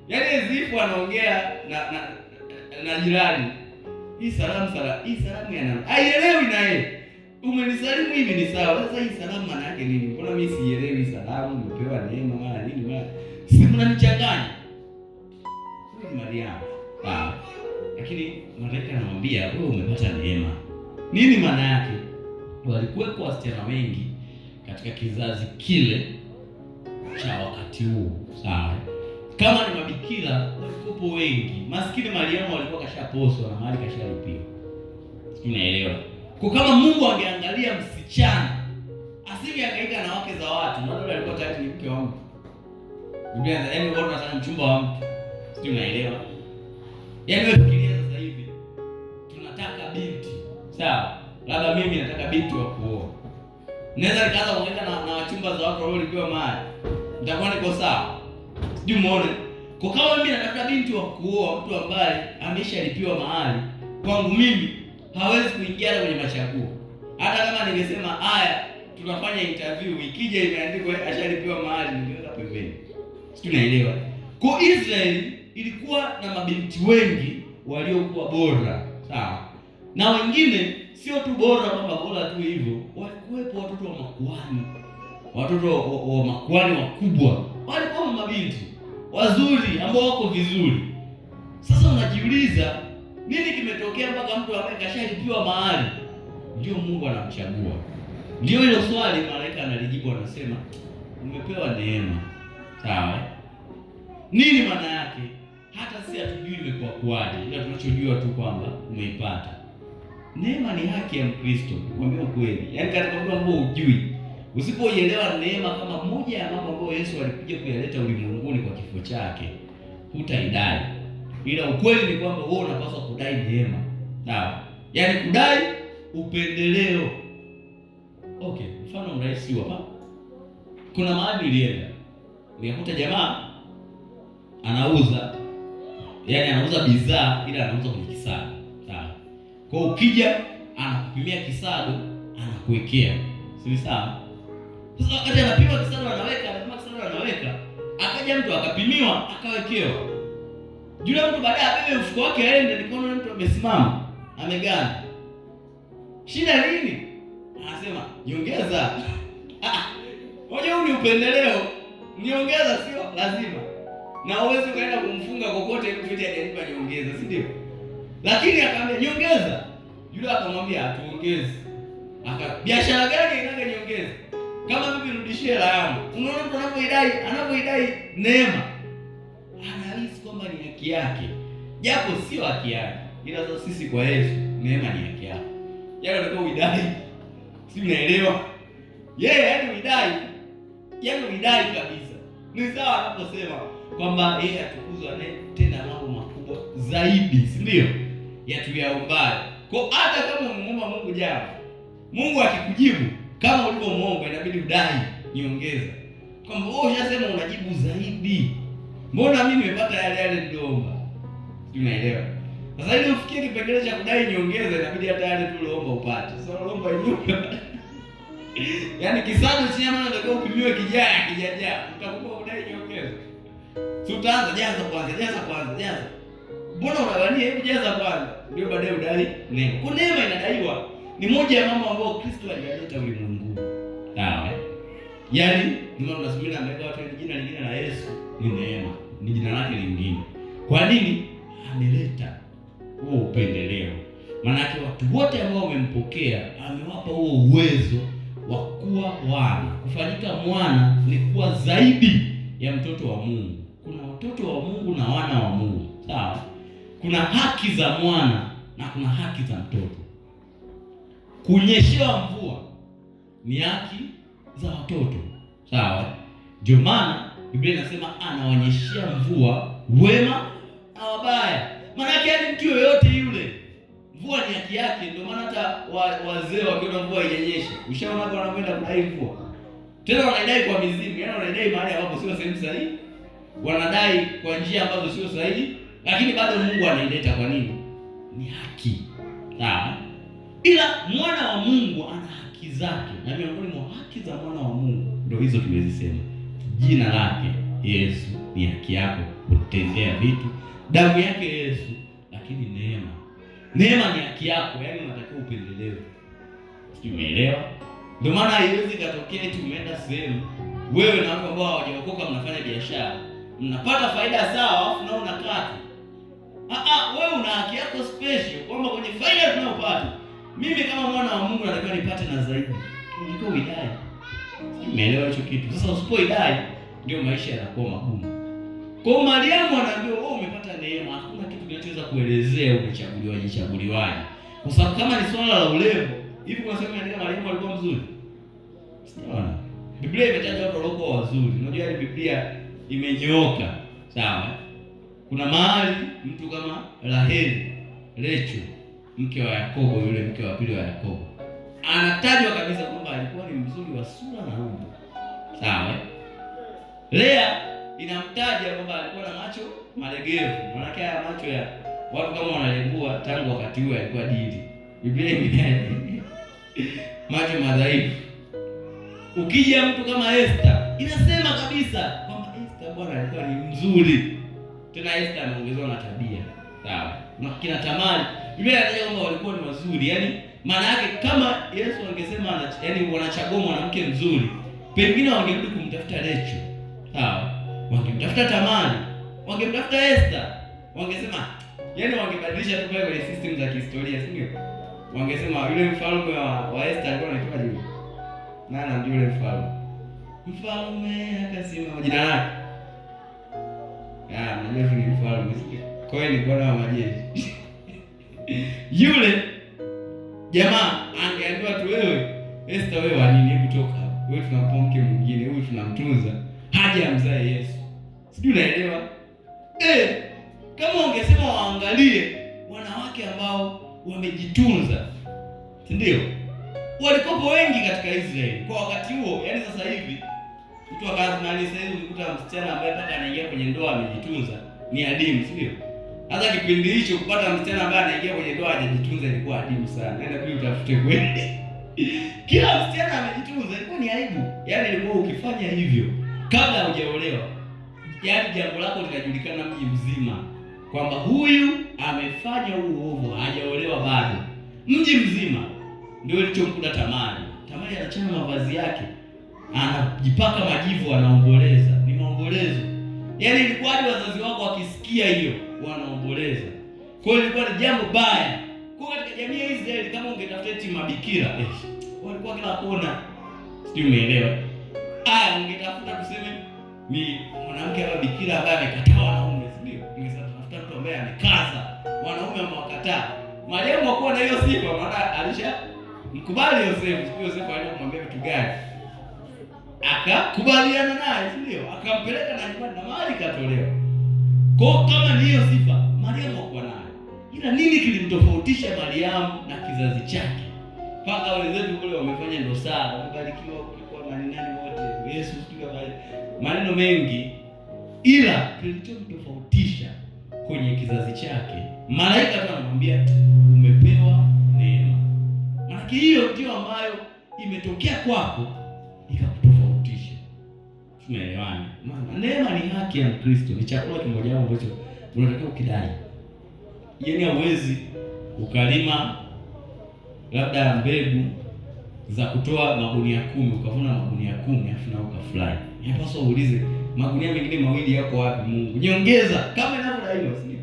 Yaani zifu anaongea na jirani. Hii salamu ya namna. Haielewi na yeye. Umenisalimu hivi ni sawa. Sasa hii salamu maana yake nini? Mbona mimi sielewi salamu nimepewa neema mara nini mara. Si mnanichanganya. Huyu ni Mariamu. Lakini malaika anamwambia wewe umepata neema. Nini maana yake? Walikuwepo wasichana wengi katika kizazi kile cha wakati huu, sawa? Kama ni mabikira walikuwepo wengi. Maskini Mariamu alikuwa kashaposwa na mahali kashalipia. Unaelewa? Kwa kama Mungu angeangalia msichana, asingehangaika na wake za watu. Ndio alikuwa tayari ni mke wa mtu. Biblia yaani wao wanasema mchumba wa mtu. Sio, unaelewa? Yaani wewe fikiria sasa hivi tunataka binti. Sawa? Labda mimi nataka binti wa kuoa. Naweza nikaanza kuongea na wachumba za watu waliolipiwa mahali. Nitakuwa niko sawa. Sijui muone. Kwa kama mimi nataka binti wa kuoa, mtu ambaye ameshalipiwa mahali, kwangu mimi hawezi kuingia kwenye machaguo. Hata kama ningesema haya tunafanya interview, ikija imeandikwa ashalipiwa mahali, ningeweka pembeni. Sijui naelewa. Kwa Israeli ilikuwa na mabinti wengi waliokuwa bora, sawa? Na wengine sio tu bora kama bora tu hivyo, walikuwepo watoto wa makuhani. Watoto wa makuhani wakubwa. Walikuwa mabinti wazuri ambao wako vizuri. Sasa unajiuliza nini kimetokea mpaka mtu ambaye kashalipiwa mahali ndio Mungu anamchagua? Ndio hilo swali malaika analijibu, anasema umepewa neema. Sawa? Nini maana yake? Hata si hatujui imekuwa kwaje, ila tunachojua tu kwamba umeipata. Neema ni haki ya Mkristo, nikwambia ukweli. Yaani katika mambo ambayo hujui, usipoielewa neema kama moja ya mambo ambayo Yesu alikuja kuyaleta ulimwenguni kwa kifo chake, hutaidai. Ila ukweli ni kwamba wewe unapaswa kudai neema. Sawa? Yaani kudai upendeleo. Okay, mfano mrahisi hapa. Kuna mahali nilienda. Nikakuta jamaa anauza bidhaa ila anauza kwenye kisado. Sawa? Kwa ukija anakupimia kisado, anakuwekea. Si sawa? Sasa wakati anapima kisado anaweka, akaja mtu akapimiwa, akawekewa. Yule mtu baadaye abebe mfuko wake aende, nikaona mtu amesimama, amegana. Shida nini? Anasema, "Niongeza." Hoja huu ni upendeleo. Niongeza sio lazima. Na uweze kaenda kumfunga kokote mtu eti hajanipa niongeza, si ndio? Lakini akamwambia niongeza. Yule akamwambia atuongeze. Biashara gani inaga niongeze? Kama mimi nirudishie hela yangu. Unaona mtu anapoidai neema, anahisi kwamba ni haki yake. japo sio haki yake, ila sasa sisi kwa Yesu neema ni haki yako. Yaani unataka uidai, si unaelewa? Yaani uidai kabisa. Ni sawa anaposema kwamba yeye atukuzwe tena mambo makubwa zaidi, si ndio? Ya tuyaombayo. Kwa hata kama umemuomba Mungu jambo, Mungu akikujibu kama ulivyomuomba, inabidi udai niongeza. Kwamba wewe unasema unajibu zaidi. Mbona mimi nimepata yale niliomba? Unaelewa? Sasa ili ufikie kipengele cha kudai niongeze, inabidi hata yale tu uliomba upate. Sasa uliomba inyuka. Yaani kisado si maana ndio upimiwe kijajaa. Utakuwa udai niongeze. Si utaanza jaza kwanza. Mbona unawania hebu jaza kwanza? Ndio baadaye udai neema. Kwa neema inadaiwa. Ni moja ya mambo ambayo Kristo alileta ulimwenguni. Sawa? Yaani ndio tunasema ameweka watu jina lingine la Yesu ni neema. Ni jina lake lingine. Kwa nini? Ameleta huo upendeleo. Maana watu wote ambao wamempokea amewapa huo uwezo wa kuwa wana. Kufanyika mwana ni kuwa zaidi ya mtoto wa Mungu. Kuna watoto wa Mungu na wana wa Mungu. Sawa? Kuna haki za mwana na kuna haki za mtoto. Kunyeshewa mvua ni haki za watoto. Sawa? Ndio maana Biblia inasema anawanyeshea mvua wema na wabaya. Maana yake mtu yoyote yule mvua ni haki yake. Ndio maana hata wazee wakiona mvua haijanyesha, ushaona kwa wanakwenda kudai mvua. Tena wanaidai kwa mizimu, yaani wanaidai mahali ambapo sio sehemu sahihi. Wanadai kwa njia ambazo sio sahihi, lakini bado Mungu anaileta. Kwa nini? Ni haki. Sawa? Ila mwana wa Mungu ana haki zake. Na miongoni mwa haki za mwana wa Mungu ndio hizo tumezisema. Jina lake Yesu ni haki yako kutendea vitu. Damu yake Yesu, lakini neema ni haki yako, yaani unatakiwa upendelewe. Umeelewa? Ndio maana haiwezi katokea eti umeenda sehemu wewe na watu ambao hawajaokoka mnafanya biashara. Mnapata faida sawa, afu nao unakata. Wewe una haki yako special kwamba kwenye faida tunayopata, mimi kama mwana wa Mungu natakiwa nipate na zaidi. Unatakiwa uidai. Umeelewa hicho kitu? Sasa usipoidai ndio maisha yanakuwa magumu. Kwa Mariamu anaambiwa wewe umepata neema, hakuna kitu kinachoweza kuelezea umechaguliwaje. Kwa sababu kama ni swala la urembo, hivi kuna sehemu inaandika Mariamu alikuwa mzuri? Sijaona. Biblia imetaja watu waliokuwa wazuri. Unajua ile Biblia imenyooka. Sawa? Kuna mahali mtu kama Rachel, mke wa Yakobo, yule mke wa pili wa Yakobo, anatajwa kabisa kwamba alikuwa ni mzuri wa sura na umbo. Sawa? Lea inamtaja kwamba alikuwa na macho malegevu. Maana haya macho ya watu kama wanalembua tangu wakati huo alikuwa dili. Biblia imetaja macho madhaifu. Ukija mtu kama Esther, inasema kabisa kwamba Esther bwana alikuwa ni mzuri. Tena Esther anaongezewa na tabia. Sawa? Na kina Tamari, Biblia inasema kwamba walikuwa ni wazuri. Yaani maana yake kama Yesu angesema yaani wanachagua mwanamke mzuri, pengine wangerudi kumtafuta Rachel. Sawa? Wangemtafuta Tamari, wangemtafuta Esther. Wangesema yaani wangebadilisha tu pale kwenye system za kihistoria, si ndio? Wangesema yule mfalme wa Esther alikuwa anaitwa nini? Nani ndio yule mfalme? Mfalme akasema jina lake. Najua ni mfalme. Kwa hiyo ni bwana wa majeshi. Yule jamaa angeambiwa tu wewe Esther, wewe wa nini? Hebu toka. Wewe tunampa mke mwingine, huyu tunamtunza. Haja amzae Yesu. Sijui unaelewa? Kama ungesema waangalie wanawake ambao wamejitunza. Si ndio? Walikuwa wengi katika Israeli kwa wakati huo. Yaani sasa hivi mtu akazimani sasa hivi ukikuta msichana ambaye mpaka anaingia kwenye ndoa amejitunza ni adimu, si ndio? Hata kipindi hicho kupata msichana ambaye anaingia kwenye ndoa hajajitunza ilikuwa adimu sana. Nenda kule utafute kweli. Kila msichana amejitunza ilikuwa ni aibu. Yaani ilikuwa ukifanya hivyo kabla hujaolewa, yaani jambo lako linajulikana mji mzima kwamba huyu amefanya uovu, hajaolewa bado. Mji mzima. Ndio ilichomkuta Tamari. Tamari anachana mavazi yake, anajipaka majivu, anaomboleza. Ni maombolezo. Yaani ilikuwa hadi wazazi wako wakisikia hiyo wanaomboleza. Kwa hiyo ilikuwa ni jambo baya. Kwa katika jamii ya Israeli kama ungetafuta eti mabikira, walikuwa kila kona. Sijui umeelewa? Ungetafuta tuseme ni mwanamke wa bikira ambaye amekataa wanaume, si ndio? Ungetafuta mtu ambaye amekaza, wanaume wamewakataa. Mariamu hakuwa na hiyo sifa, maana alishamkubali Yosefu. Yosefu alimwambia vitu gani? Akakubaliana naye, ndio akampeleka na nyumbani na mali katolewa. Kwa kama ni hiyo sifa Mariamu hakuwa nayo. Ila nini kilimtofautisha Mariamu na kizazi chake? Mpaka wenzetu kule wamefanya dosari, wamebarikiwa kulikuwa maneno wote, Yesu kupiga maneno mengi, ila kilichomtofautisha kwenye kizazi chake, malaika tu anamwambia umepewa neema. Maana hiyo ndio ambayo imetokea kwako ikakutofautisha. Tumeelewana? Maana neema ni haki ya Kristo, ni chakula kimoja ambacho unatakiwa ukidai. Yaani hauwezi ukalima labda mbegu za kutoa magunia 10 ukavuna magunia 10 afu na ukafurahi. Inapaswa uulize magunia mengine mawili yako wapi Mungu? Nyongeza kama inavyodaiwa, sio?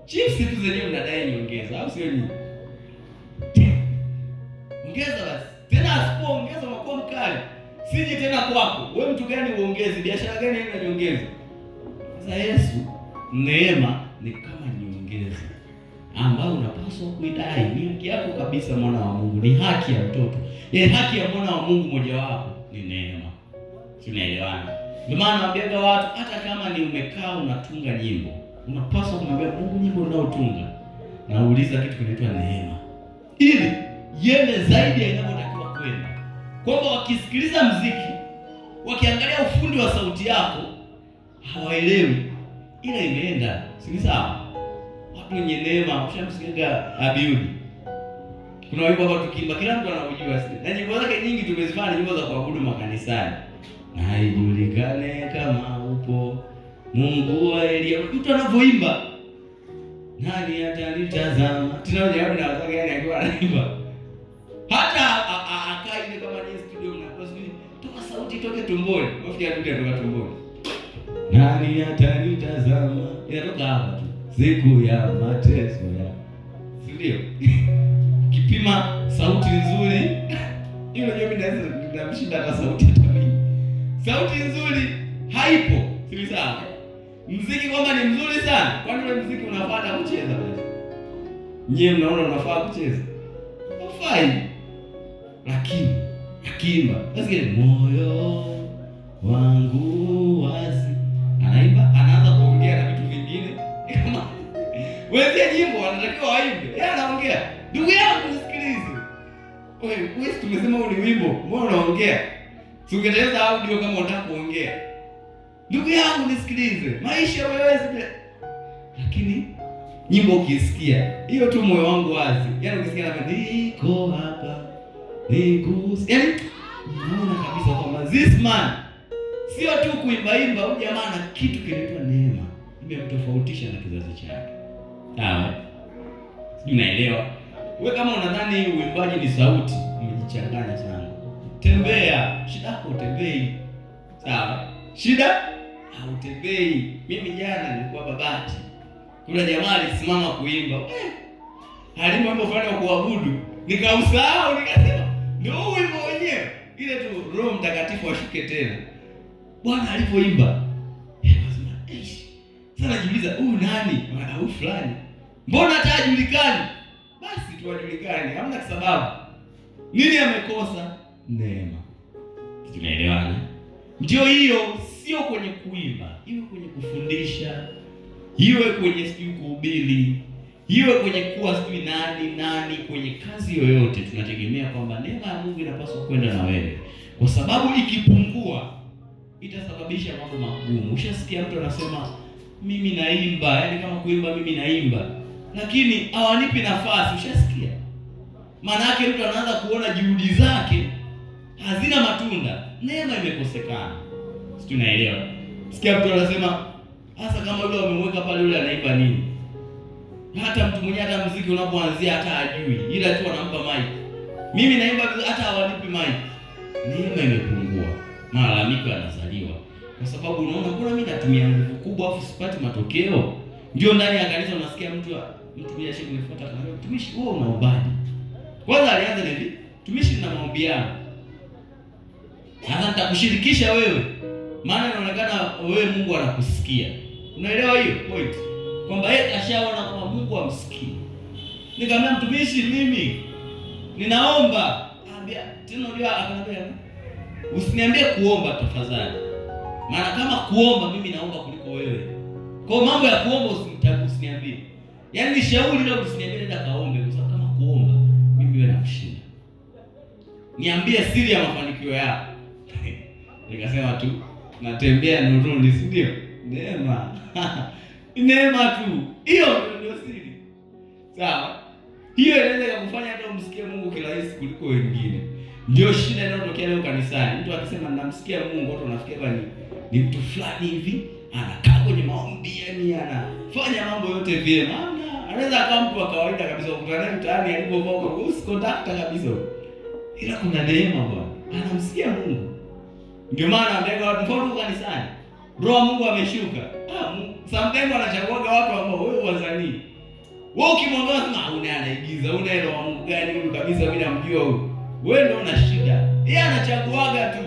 Chips tu zenyewe mnadai nyongeza, au sio nyinyi? Ongeza basi. Tena asipoongeza unakuwa mkali. Sije tena kwako. Wewe mtu gani uongeze? Biashara gani haina nyongeza? Sasa Yesu, neema ni kama nyongeza ambayo unapaswa kuidai. Ni haki yako kabisa, mwana wa Mungu. Ni haki ya mtoto. Haki ya mwana wa Mungu mojawapo ni neema. Tunaelewana? Ndio maana naambiaga watu, hata kama ni umekaa unatunga nyimbo, unapaswa kumwambia Mungu, nyimbo unayotunga nauliza kitu kinaitwa neema, ili yende zaidi ya inavyotakiwa kwenda. Kwamba wakisikiliza muziki, wakiangalia ufundi wa sauti yako, hawaelewi ila imeenda. Si sawa? Watu wenye neema, ushamsikia Abiudi. Kuna wimbo hapa tukiimba kila mtu anaujua, na nyimbo zake nyingi tumezifanya, nyimbo za kuabudu makanisani. Na ijulikane kama upo Mungu wa Elia. Mtu anapoimba, nani atanitazama? Tunaona na wazake yani akiwa anaimba. Hata akaile kama ni studio mnakosa toka sauti toke tumboni. Wafikia tu toka tumboni. Nani atanitazama? Inatoka hapa tu. Siku ya mateso ya. Ndio. Kipima sauti nzuri. Hiyo ndio mimi naweza kumshinda hata sauti hata mimi. Sauti nzuri haipo. Si sawa? Muziki kwamba ni mzuri sana. Kwani ule muziki unafuata kucheza basi? Nyie mnaona unafaa kucheza? Hufai. Lakini akiimba, basi ile moyo wangu wazi. Anaimba, anaanza kuongea na vitu vingine. Kama wewe nyimbo anatakiwa waimbe. Yeye anaongea. Ndugu yangu nisikilize. Wewe tumesema huu ni wimbo. Mbona unaongea? Tungetengeneza audio kama unataka kuongea. Ndugu yangu nisikilize. Maisha wewe lakini nyimbo ukisikia, hiyo tu moyo wangu wazi. Yaani ukisikia na niko hapa. Nigusa. Yaani unaona kabisa kwamba this man sio tu kuimba huyu jamaa na kitu kinaitwa neema. Imemtofautisha na kizazi chake. Sawa? Unaelewa? Wewe kama unadhani uimbaji ni sauti, umejichanganya sana. Tembea, shida yako utembei. Sawa? Shida hautembei. Mimi jana nilikuwa Babati. Kuna jamaa alisimama kuimba. Halimbo mambo fulani wa kuabudu. Nikausahau, nikasema, ndio wimbo wenyewe. Ile tu Roho Mtakatifu ashuke tena. Bwana alipoimba, akasema, sasa najiuliza, huyu nani? Au fulani. Mbona hatajulikani? Basi tuwajulikane, hamna sababu. Nini amekosa? Neema. Tumeelewana? Ndio hiyo, sio kwenye kuimba, iwe kwenye kufundisha, iwe kwenye sijui kuhubiri, iwe kwenye kuwa sijui nani, kwenye kazi yoyote tunategemea kwamba neema ya Mungu inapaswa kwenda na wewe. Kwa sababu ikipungua itasababisha mambo magumu. Ushasikia mtu anasema mimi naimba, yaani kama kuimba mimi naimba, lakini hawanipi nafasi. Ushasikia? Maana yake mtu anaanza kuona juhudi zake hazina matunda. Neema imekosekana. Sisi tunaelewa. Sikia mtu anasema hasa kama yule wamemweka pale, yule anaimba nini? Hata mtu mwenyewe hata muziki unapoanzia hata hajui, ila tu anampa mic. Mimi naimba hata hawanipi mic. Neema imepungua. Malalamiko yanazaliwa. Kwa sababu unaona kuna mimi natumia nguvu kubwa afu sipati matokeo. Ndio ndani ya kanisa unasikia mtu mtumishi shehe unifuata kana mtumishi wewe unaombaje? Kwanza alianza hivi, mtumishi na maombi yangu. Sasa nitakushirikisha wewe. Maana inaonekana wewe Mungu anakusikia. Unaelewa hiyo point? kwamba yeye kashaona kwamba Mungu amsikii. Nikamwambia mtumishi, mimi ninaomba. Anambia tena, ndio akaniambia usiniambie kuomba tafadhali, maana kama kuomba mimi naomba kuliko wewe. Kwa mambo ya kuomba usiniambie. Yaani nishauri leo usiniambie nenda kaombe, kwa sababu kama kuomba mimi wewe nakushinda. Niambie siri ya mafanikio yako. Nikasema tu natembea nuruni, si ndio? Neema. Neema tu. Hiyo ndio siri. Sawa? Hiyo inaweza kukufanya hata umsikie Mungu kirahisi kuliko wengine. Ndio shida inayotokea leo kanisani. Mtu akisema ninamsikia Mungu, watu wanafikiria ni mtu fulani hivi, anakaa kwenye maombi, yani anafanya mambo yote vyema. Anaweza akawa mtu wa kawaida kabisa, ukutana mtaani alipovoka, usikontakta kabisa. Ila kuna neema Bwana. Anamsikia Mungu. Ndio maana ambega watu mfano kanisani, Roho Mungu ameshuka. Sometimes anachagua watu ambao wewe wazanii. Wewe ukimwambia sema una anaigiza, una ile wa Mungu gani huyu kabisa, mimi namjua huyu. Wewe ndio una shida. Yeye anachaguaga tu.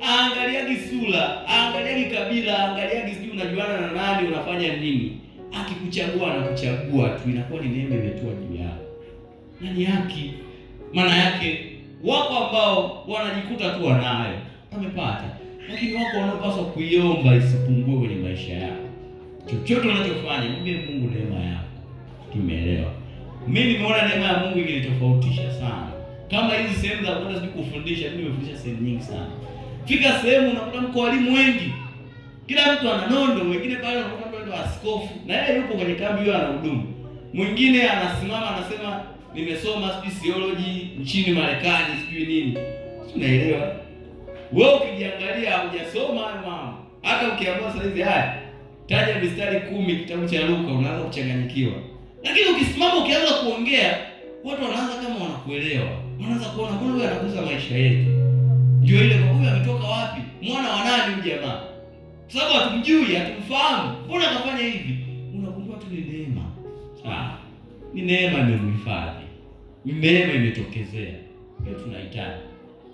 Angaliagi sura, angaliagi kabila, angaliagi sijui unajuana na nani, unafanya nini. Akikuchagua anakuchagua tu, inakuwa ni neema imetua juu yako. Na ni haki. Maana yake wako ambao wanajikuta tu wanayo, wamepata. Lakini wako wanaopaswa kuiomba isipungue kwenye maisha yao. Chochote unachofanya, mwambie Mungu neema yako. Tumeelewa. Mimi nimeona neema ya Mungu ikinitofautisha sana. Kama hizi sehemu za kwenda kufundisha, mimi nimefundisha sehemu nyingi sana. Fika sehemu unakuta mko walimu wengi. Kila mtu ana nondo, mwingine pale unakuta mtu anaitwa askofu, na yeye yupo kwenye kambi hiyo anahudumu. Mwingine anasimama anasema nimesoma theology nchini Marekani, sijui nini. Unaelewa? Wewe ukijiangalia hujasoma hayo mambo. Hata ukiamua sasa hivi haya, taja mistari 10 kitabu cha Luka, unaanza kuchanganyikiwa. Lakini ukisimama ukianza kuongea, watu wanaanza kama wanakuelewa. Wanaanza kuona mbona huyu anagusa maisha yetu. Ndio ile kwa huyu ametoka wapi? Mwana wa nani huyu jamaa? Kwa sababu hatumjui, hatumfahamu. Mbona akafanya hivi? Unagundua tu ni neema. Ni neema imemhifadhi. Ni neema imetokezea. Hiyo tunahitaji.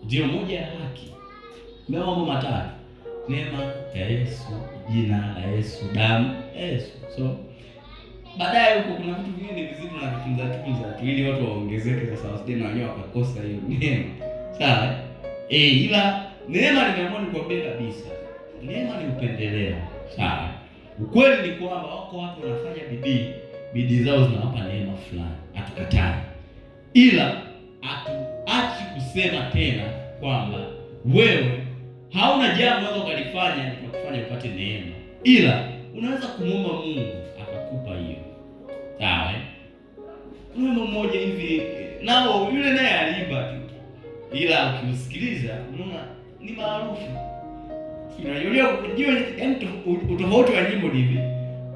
Ndio moja ya haki. Mambo matatu. Neema ya Yesu, jina la Yesu, damu Yesu. So baadaye huko kuna vitu vingine vizito na vitunza tu ili watu waongezeke. Sasa wasije na wenyewe wakakosa hiyo neema. Sawa? Ila neema nimeamua nikwambie kabisa. Neema ni upendeleo. Sawa? Ukweli ni kwamba wako watu wanafanya bidii zao zinawapa neema fulani. Hatukatai. Ila hatuachi kusema tena kwamba wewe hauna jambo unaweza kulifanya likakufanya upate neema. Ila unaweza kumwomba Mungu akakupa hiyo. Sawa? Kuna mmoja hivi nao yule naye aliimba tu. Ila ukiusikiliza unaona ni maarufu. Unajua yaani utofauti wa nyimbo ni hivi.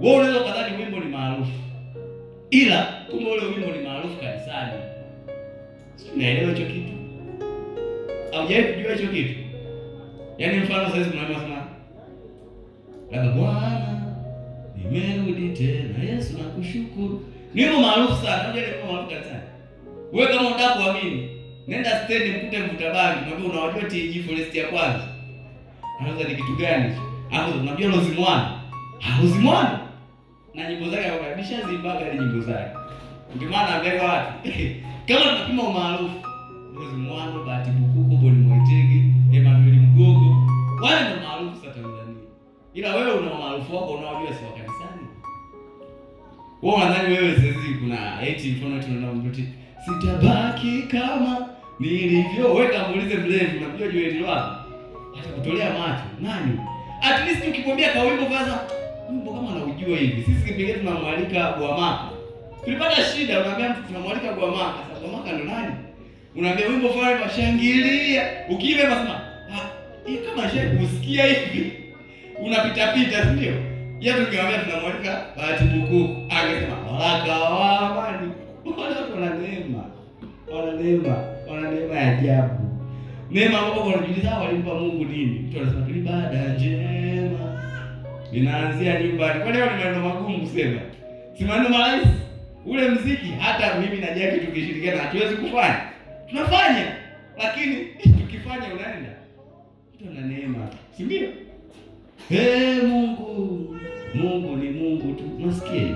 Wewe unaweza kadhani wimbo ni maarufu. Ila kumbe ule wimbo ni maarufu kanisani. Unaelewa hicho kitu? Haujawahi kujua hicho kitu? Yaani mfano sasa tunasema labda Bwana nimerudi tena, Yesu nakushukuru. Ni wimbo maarufu sana. Unajua ni wimbo maarufu kanisani. Wewe kama unataka kuamini, nenda stand mkute mvuta bangi, mwambie unawajua TG Forest ya kwanza. Anaweza ni kitu gani? Hapo unajua Rozimwana. Rozimwana. Na nyimbo zake akabisha zimbaga ile nyimbo zake. Ndio maana ambega watu. Kama tunapima umaarufu, Rozimwana, Bahati Bukuku, Boni Mwaitege, Emmanuel Mgogo, wale ndio maarufu sasa Tanzania. Ila wewe una maarufu wako unaojua si wa kanisani. Wewe unadhani wewe sasa kuna eti mfano tunaona mtu sitabaki kama nilivyo. Weka muulize mlevi, unamjua Joel wapi? Hata kutolea macho. Nani? At least ukimwambia kwa wimbo kwanza, wimbo kama anaujua hivi. Sisi kipindi tunamwalika Gwamaka. Tulipata shida, unaambia mtu tunamwalika Gwamaka. Sasa Gwamaka ndo nani? Unaambia wimbo fulani washangilia. Ukiimba unasema, hii kama shehe kusikia hivi. Unapita pita, si ndio? Yeye tungemwambia tunamwalika Bahati Bukuku. Angesema, "Baraka wa amani." Watu wana neema. Wana neema ya ajabu. Neema ambapo wanajiuliza walimpa Mungu nini? Mtu anasema tu ibada njema inaanzia nyumbani. Kwa nini ni maneno magumu kusema? Si maneno rahisi. Ule muziki hata mimi na Jackie tukishirikiana hatuwezi kufanya. Tunafanya. Lakini tukifanya unaenda. Mtu ana neema. Si ndio? Mungu ni Mungu tu. Unasikia hiyo?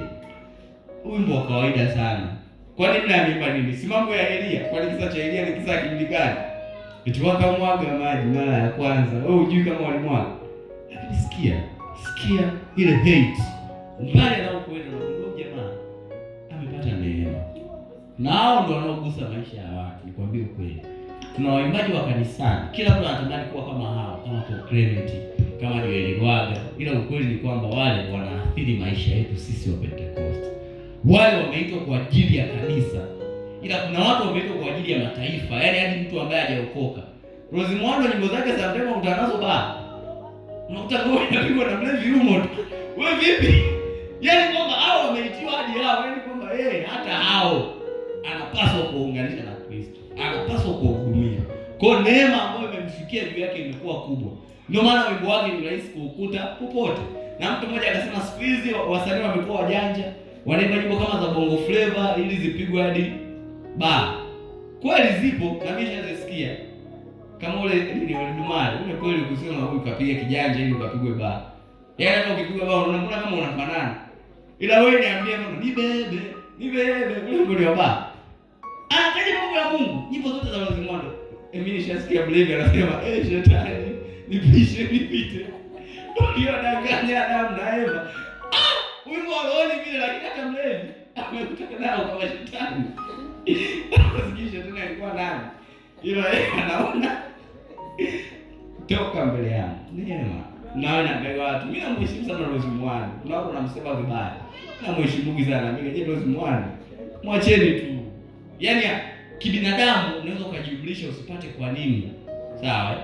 Wimbo wa kawaida sana. Kwani mnaimba nini? Si mambo ya Elia. Kwani kisa cha Elia ni kisa kijulikani? Eti wakamwaga maji mara ya kwanza. Wewe hujui kama walimwaga. Lakini sikia ile hate. Mbali na ukweli na ndio jamaa amepata neema. Na hao ndio wanaogusa maisha ya watu. Nikwambie ukweli. Tuna waimbaji wa kanisani. Kila mtu anatamani kuwa kama hao, kama Paul Clement, kama Joel Lwaga. Ila ukweli ni kwamba wale wanaathiri maisha yetu sisi wa Pentecost. Wale wameitwa kwa ajili ya kanisa. Ila kuna watu wameitwa kwa ajili ya mataifa. Yaani hadi mtu ambaye hajaokoka. Rose Muhando nyimbo zake za mtema utanazo ba. Unakuta ngoma inapigwa na mlevi humo tu. Wewe vipi? Yaani kwamba hao wameitiwa hadi hao, yaani kwamba hata hao anapaswa kuunganisha na Kristo. Anapaswa kuhudumia. Kwa neema ambayo imemfikia juu yake imekuwa kubwa. Ndio maana wimbo wake ni rahisi kuukuta popote. Na mtu mmoja akasema siku hizi wasanii wamekuwa wajanja. Wanaimba nyimbo kama za Bongo Flava ili zipigwe hadi ba. Kweli zipo na mimi nishazisikia. Kama ule Dumale, ule kweli kusema huyu kapiga kijanja ili ukapigwe ba. Yaani hata ukipigwa ba unaona kama unafanana. Ila wewe niambie kama ni bebe, ule ngoli wa ba. Kaje mambo ya Mungu. Nyimbo zote za Rose Muhando. Mimi nishasikia mlevi anasema, shetani, nipishe nipite. Ulionanganya Adamu na Eva. Wimbo wa rohoni vile, lakini hata mlevi amekutana nao kama shetani. Sijui shetani alikuwa nani. Ila yeye anaona toka mbele yangu. Neema. Naona mbele watu. Mimi namheshimu sana Rose Muhando. Kuna watu wanamsema vibaya. Namheshimu sana. Mimi Rose Muhando. Mwacheni tu. Yaani kibinadamu unaweza ukajumlisha usipate kwa nini. Sawa?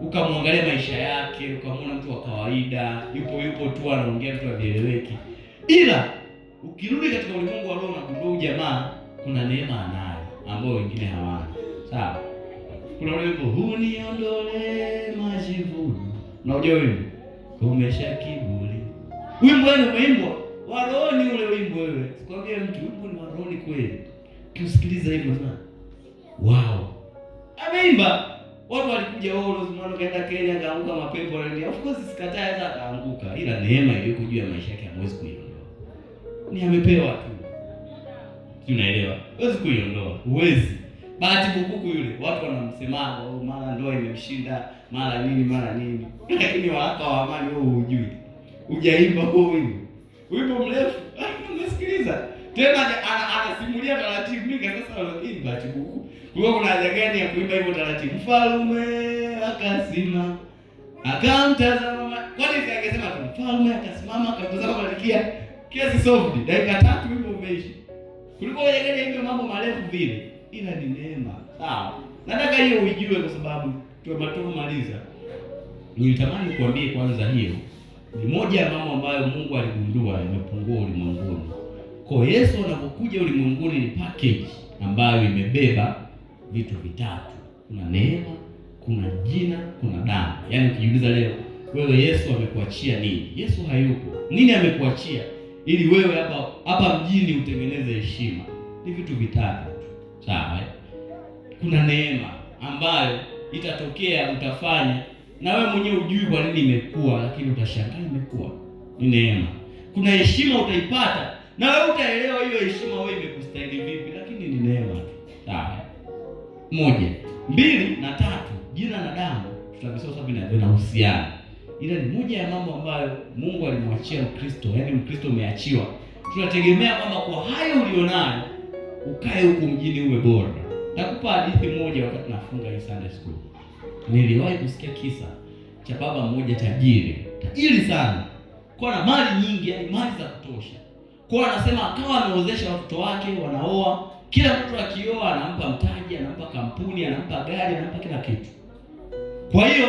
Ukamwangalia maisha yake, ukamwona mtu wa kawaida, yupo tu anaongea vitu havieleweki. Ila ukirudi katika ulimwengu wa roho na kundoo jamaa kuna neema anayo ambayo wengine hawana. Sawa? Kuna wimbo huniondole majivuno. Unajua wimbo? Komesha kiburi. Wimbo wenu umeimbwa wa rohoni ule wimbo wewe. Sikwambie mtu wimbo ni wa rohoni kweli. Ukisikiliza hivyo sana. Wow. Ameimba. Watu walikuja Rose Muhando kaenda Kenya akaanguka mapepo na of course sikataa hata akaanguka. Ila neema iliyoko juu ya maisha yake hamwezi kuiondoa. Ni amepewa tu. Unaelewa? Huwezi kuiondoa. Huwezi. Bahati bukuku yule. Watu wanamsema mara ndoa imemshinda, mara nini. Lakini waraka wa amani wewe hujui. Hujaimba huo wimbo. Wimbo mrefu. Unasikiliza? Tena anasimulia taratibu mingi sasa lakini bahati bukuku. Kuna haja gani ya kuimba hivyo taratibu? Mfalme akasimama akamtazama. Kwani angesema tu mfalme akasimama akamtazama Malkia. Kesi solved. Dakika 3 wimbo umeisha. Kuliko haja gani ya mambo marefu vile? Ila ni neema. Sawa. Nataka hiyo uijue kwa sababu tumaliza. Nilitamani kuambie kwanza hiyo ni moja ya mambo ambayo Mungu aligundua yamepungua ulimwenguni. Kwa Yesu anapokuja ulimwenguni ni package ambayo imebeba vitu vitatu. Kuna neema, kuna jina, kuna damu. Yaani ukijiuliza leo, wewe Yesu amekuachia nini? Yesu hayupo. Nini amekuachia? Ili wewe hapa mjini utengeneze heshima. Ni vitu vitatu. Sawa? Kuna neema ambayo itatokea utafanya na wewe mwenyewe hujui kwa nini imekuwa, lakini utashangaa imekuwa. Ni neema. Kuna heshima utaipata na wewe utaelewa hiyo heshima wewe imekustahili vipi, lakini ni neema tu. Sawa? 1, 2 na 3, jina na damu tutabisoma sababu vinahusiana. Ila ni moja ya mambo ambayo Mungu alimwachia Mkristo, yaani Mkristo umeachiwa. Tunategemea kwamba kwa hayo ulionayo ukae huko mjini uwe bora. Nakupa hadithi moja wakati nafunga hii Sunday school. Niliwahi kusikia kisa cha baba mmoja tajiri sana. Kwa na mali nyingi, yaani mali za kutosha. Kwa anasema akawa ameozesha watoto wake wanaoa. Kila mtu akioa anampa mtaji, anampa kampuni, anampa gari, anampa kila kitu. Kwa hiyo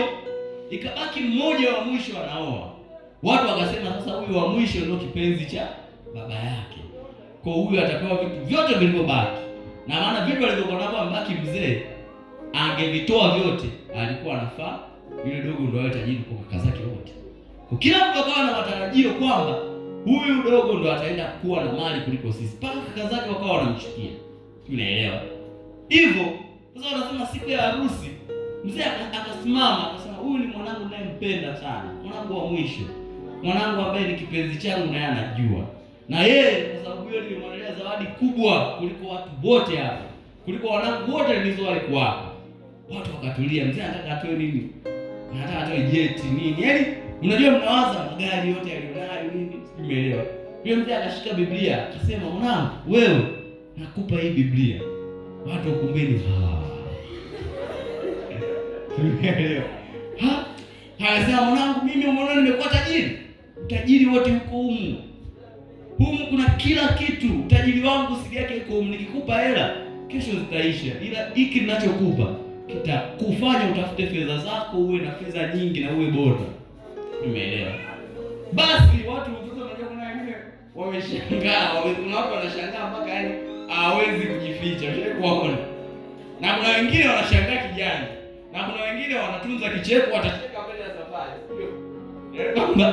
ikabaki mmoja wa mwisho anaoa. Watu wakasema sasa huyu wa mwisho ndio kipenzi cha baba yake. Kwa huyu atapewa vitu vyote vilivyobaki. Na maana vitu alivyokuwa navyo ambaki mzee angevitoa vyote, alikuwa anafaa yule dogo ndio awe tajiri kwa kaka zake wote. Kwa kila mtu akawa na matarajio kwamba huyu dogo ndio ataenda kuwa na mali kuliko sisi. Paka kaka zake wakawa wanamchukia. Unaelewa? Hivyo sasa wanasema siku ya harusi mzee akasimama akasema huyu ni mwanangu ninayempenda sana. Mwanangu wa mwisho. Mwanangu ambaye ni kipenzi changu naye anajua. Na yeye kwa sababu hiyo nilimwandalia zawadi kubwa kuliko watu wote hapa, kuliko wanangu wote nilizowahi kuwapa. Watu wakatulia, mzee anataka atoe nini? Anataka atoe jeti nini? Yaani unajua mnawaza magari yote alionayo nini? Umeelewa? Yule mzee akashika Biblia, akasema mwanangu, wewe nakupa hii Biblia. Watu ukumbeni umeelewa? Akasema mwanangu, mimi umeona nimekuwa tajiri. Utajiri wote uko humu. Humu kuna kila kitu. Utajiri wangu siri yake iko humu. Nikikupa hela kesho zitaisha, ila hiki ninachokupa kitakufanya utafute fedha zako, uwe na fedha nyingi na uwe bora. Umeelewa? Basi watu unajua kuna wengine wameshangaa, kuna watu wanashangaa mpaka yani hawezi kujificha. Ushakuona? Na kuna wengine wanashangaa kijana. Na kuna wengine wanatunza kicheko, watacheka mbele ya safari. Ndio.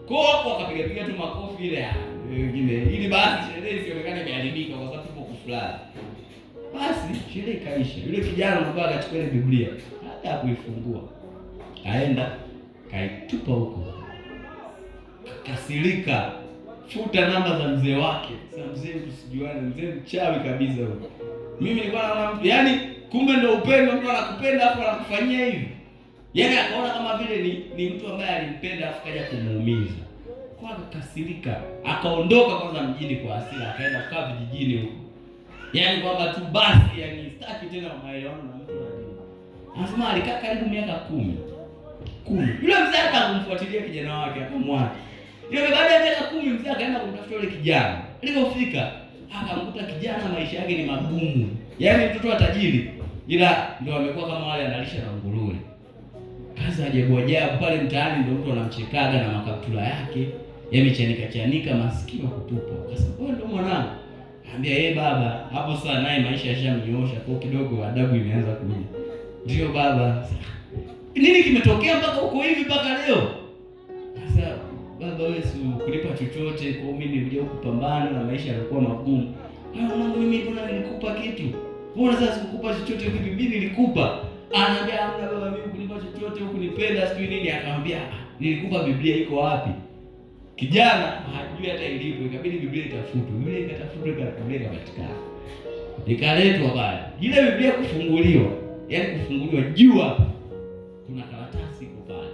Kwa hapo wakapiga tu makofi ile wengine ili basi sherehe isionekane imeharibika kwa sababu tupo kufurahi. Basi sherehe ikaisha. Yule kijana mbaya akachukua ile Biblia, hata kuifungua. Kaenda kaitupa huko. Kasirika. Futa namba za mzee wake. Sasa mzee tusijuane, mzee mchawi kabisa huyo. Mimi nilikuwa naona mtu, yaani kumbe ndio upendo, mtu anakupenda afu anakufanyia hivi. Yaani akaona kama vile ni mtu ambaye alimpenda afu kaja kumuumiza. Kwa akakasirika, akaondoka kwanza mjini kwa hasira, akaenda kukaa vijijini huko. Yaani kwamba tu basi, yaani sitaki tena maelewano na mtu mwingine. Anasema alikaa karibu miaka 10. Yule mzee akamfuatilia kijana wake akamwacha. Yule baada ya miaka 10 mzee akaenda kumtafuta yule kijana. Alipofika akamkuta kijana maisha yake ni magumu. Yaani mtoto wa tajiri, ila ndio amekuwa kama wale analisha na nguruwe. Kaza ajabu pale mtaani ndio mtu anamchekaga na makaptula yake yamechanika masikio kutupa. Akasema wewe ndio mwanangu. Anambia baba, hapo sasa naye maisha yashamnyoosha kwa kidogo, adabu imeanza kuja. Ndio baba. Nini kimetokea mpaka uko hivi mpaka leo? Sasa baba wewe si kulipa chochote, kwa mimi nilikuja kupambana na maisha yalikuwa magumu. Mwanangu mimi mbona nilikupa kitu? Mbona sasa sikukupa chochote vipi? Mimi nilikupa. Anaambia hamna baba, mimi kulipa chochote huku nipenda sijui nini. Akamwambia nilikupa Biblia iko wapi? Kijana hajui hata ilipo, ikabidi Biblia itafutwe. Biblia ikatafutwa, Biblia ikapatikana. Ikaletwa pale. Ile Biblia kufunguliwa, yaani kufunguliwa juu hapa. Kuna karatasi iko pale.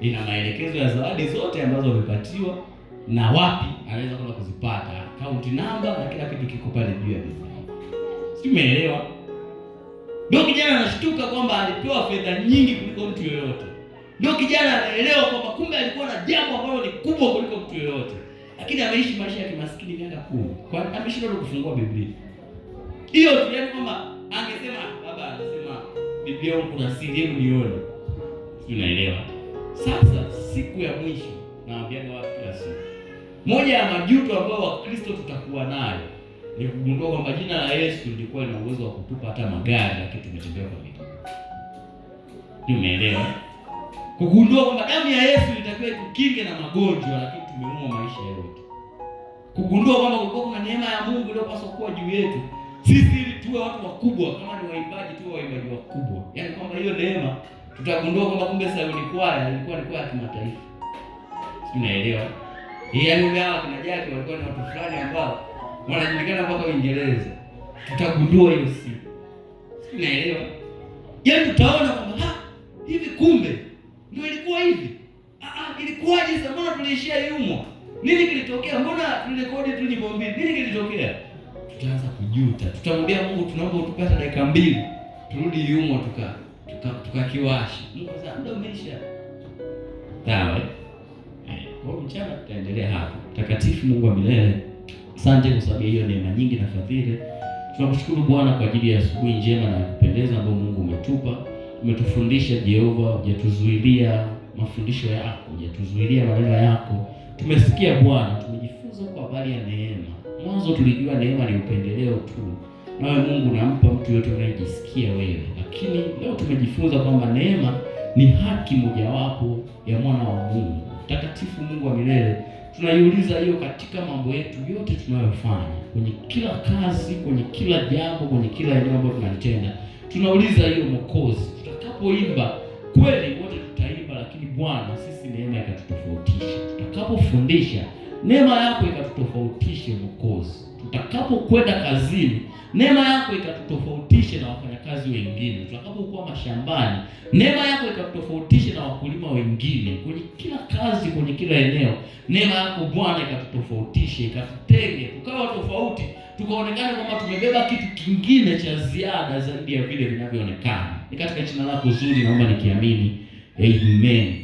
Ina maelekezo ya zawadi zote ambazo umepatiwa na wapi anaweza kwenda kuzipata. Account number na kila kitu kiko pale juu ya Biblia. Si umeelewa? Ndio kijana anashtuka kwamba alipewa fedha nyingi kuliko mtu yoyote. Ndio kijana anaelewa kwamba kumbe alikuwa na jambo ambalo ni kubwa kuliko mtu yoyote. Lakini ameishi maisha ya kimaskini miaka 10. Kwa ameshindwa kufungua Biblia. Hiyo tu, yaani kwamba angesema baba anasema Biblia huko kuna siri, hebu nione. Unaelewa? Sasa siku ya mwisho naambiaga watu kila siku. Moja ya majuto ambayo Wakristo tutakuwa nayo ni kugundua kwamba jina la Yesu lilikuwa lina uwezo wa kutupa hata magari, lakini tumetembea kwa miguu. Umeelewa? Kugundua kwamba damu ya Yesu ilitakiwa itukinge na magonjwa, lakini tumeumwa maisha yote. Kugundua kwamba kulikuwa kuna neema ya Mungu iliyopaswa kuwa juu yetu sisi ili tuwe watu wakubwa, kama ni waimbaji tuwe waimbaji wakubwa. Yaani kwamba hiyo neema tutagundua kwamba kumbe Sayuni Kwaya ilikuwa ni kwaya ya kimataifa. Unaelewa? Yaani wao kina Jaki walikuwa ni watu fulani ambao wanajulikana mpaka Uingereza. Tutagundua hiyo siku. Unaelewa? Yaani tutaona kwamba hivi kumbe ndio ilikuwa hivi. Ilikuwaje sasa? Mbona tuliishia yumo? Nini kilitokea? Mbona tulirekodi tu nyimbo mbili? Nini kilitokea? Tutaanza kujuta. Tutamwambia Mungu, tunaomba utupe hata dakika 2 turudi yumo tukakiwasha. Mungu sasa ndio umeisha. Sawa? Kwa mchana tutaendelea hapo. Takatifu Mungu wa milele, asante kwa sababu hiyo neema nyingi na fadhili. Tunakushukuru Bwana kwa ajili ya asubuhi njema na kupendeza ambayo Mungu umetupa. Umetufundisha Jehova, hujatuzuilia mafundisho yako, hujatuzuilia maneno yako. Tumesikia Bwana, tumejifunza kwa habari ya neema. Mwanzo tulijua neema ni upendeleo tu. Nawe Mungu nampa mtu yote anayejisikia wewe. Lakini leo tumejifunza kwamba neema ni haki mojawapo ya mwana wa Mungu. Takatifu Mungu wa milele, tunaiuliza hiyo katika mambo yetu yote tunayofanya, kwenye kila kazi, kwenye kila jambo, kwenye kila eneo ambalo tunalitenda. Tunauliza hiyo Mwokozi. Tutakapoimba kweli wote tutaimba, lakini Bwana sisi neema ikatutofautisha. Tutakapofundisha neema yako ikatutofautishe Mwokozi. Tutakapokwenda kazini, neema yako ikatutofautishe na wafanyakazi wengine. Tutakapokuwa mashambani, neema yako ikatutofautishe na wakulima wengine. Kwenye kila kazi, kwenye kila eneo, neema yako Bwana ikatutofautishe, ikatutenge, tukawa tofauti, tukaonekana kwamba tumebeba kitu kingine cha ziada zaidi ya vile vinavyoonekana. Ni katika jina lako zuri naomba nikiamini. Amen.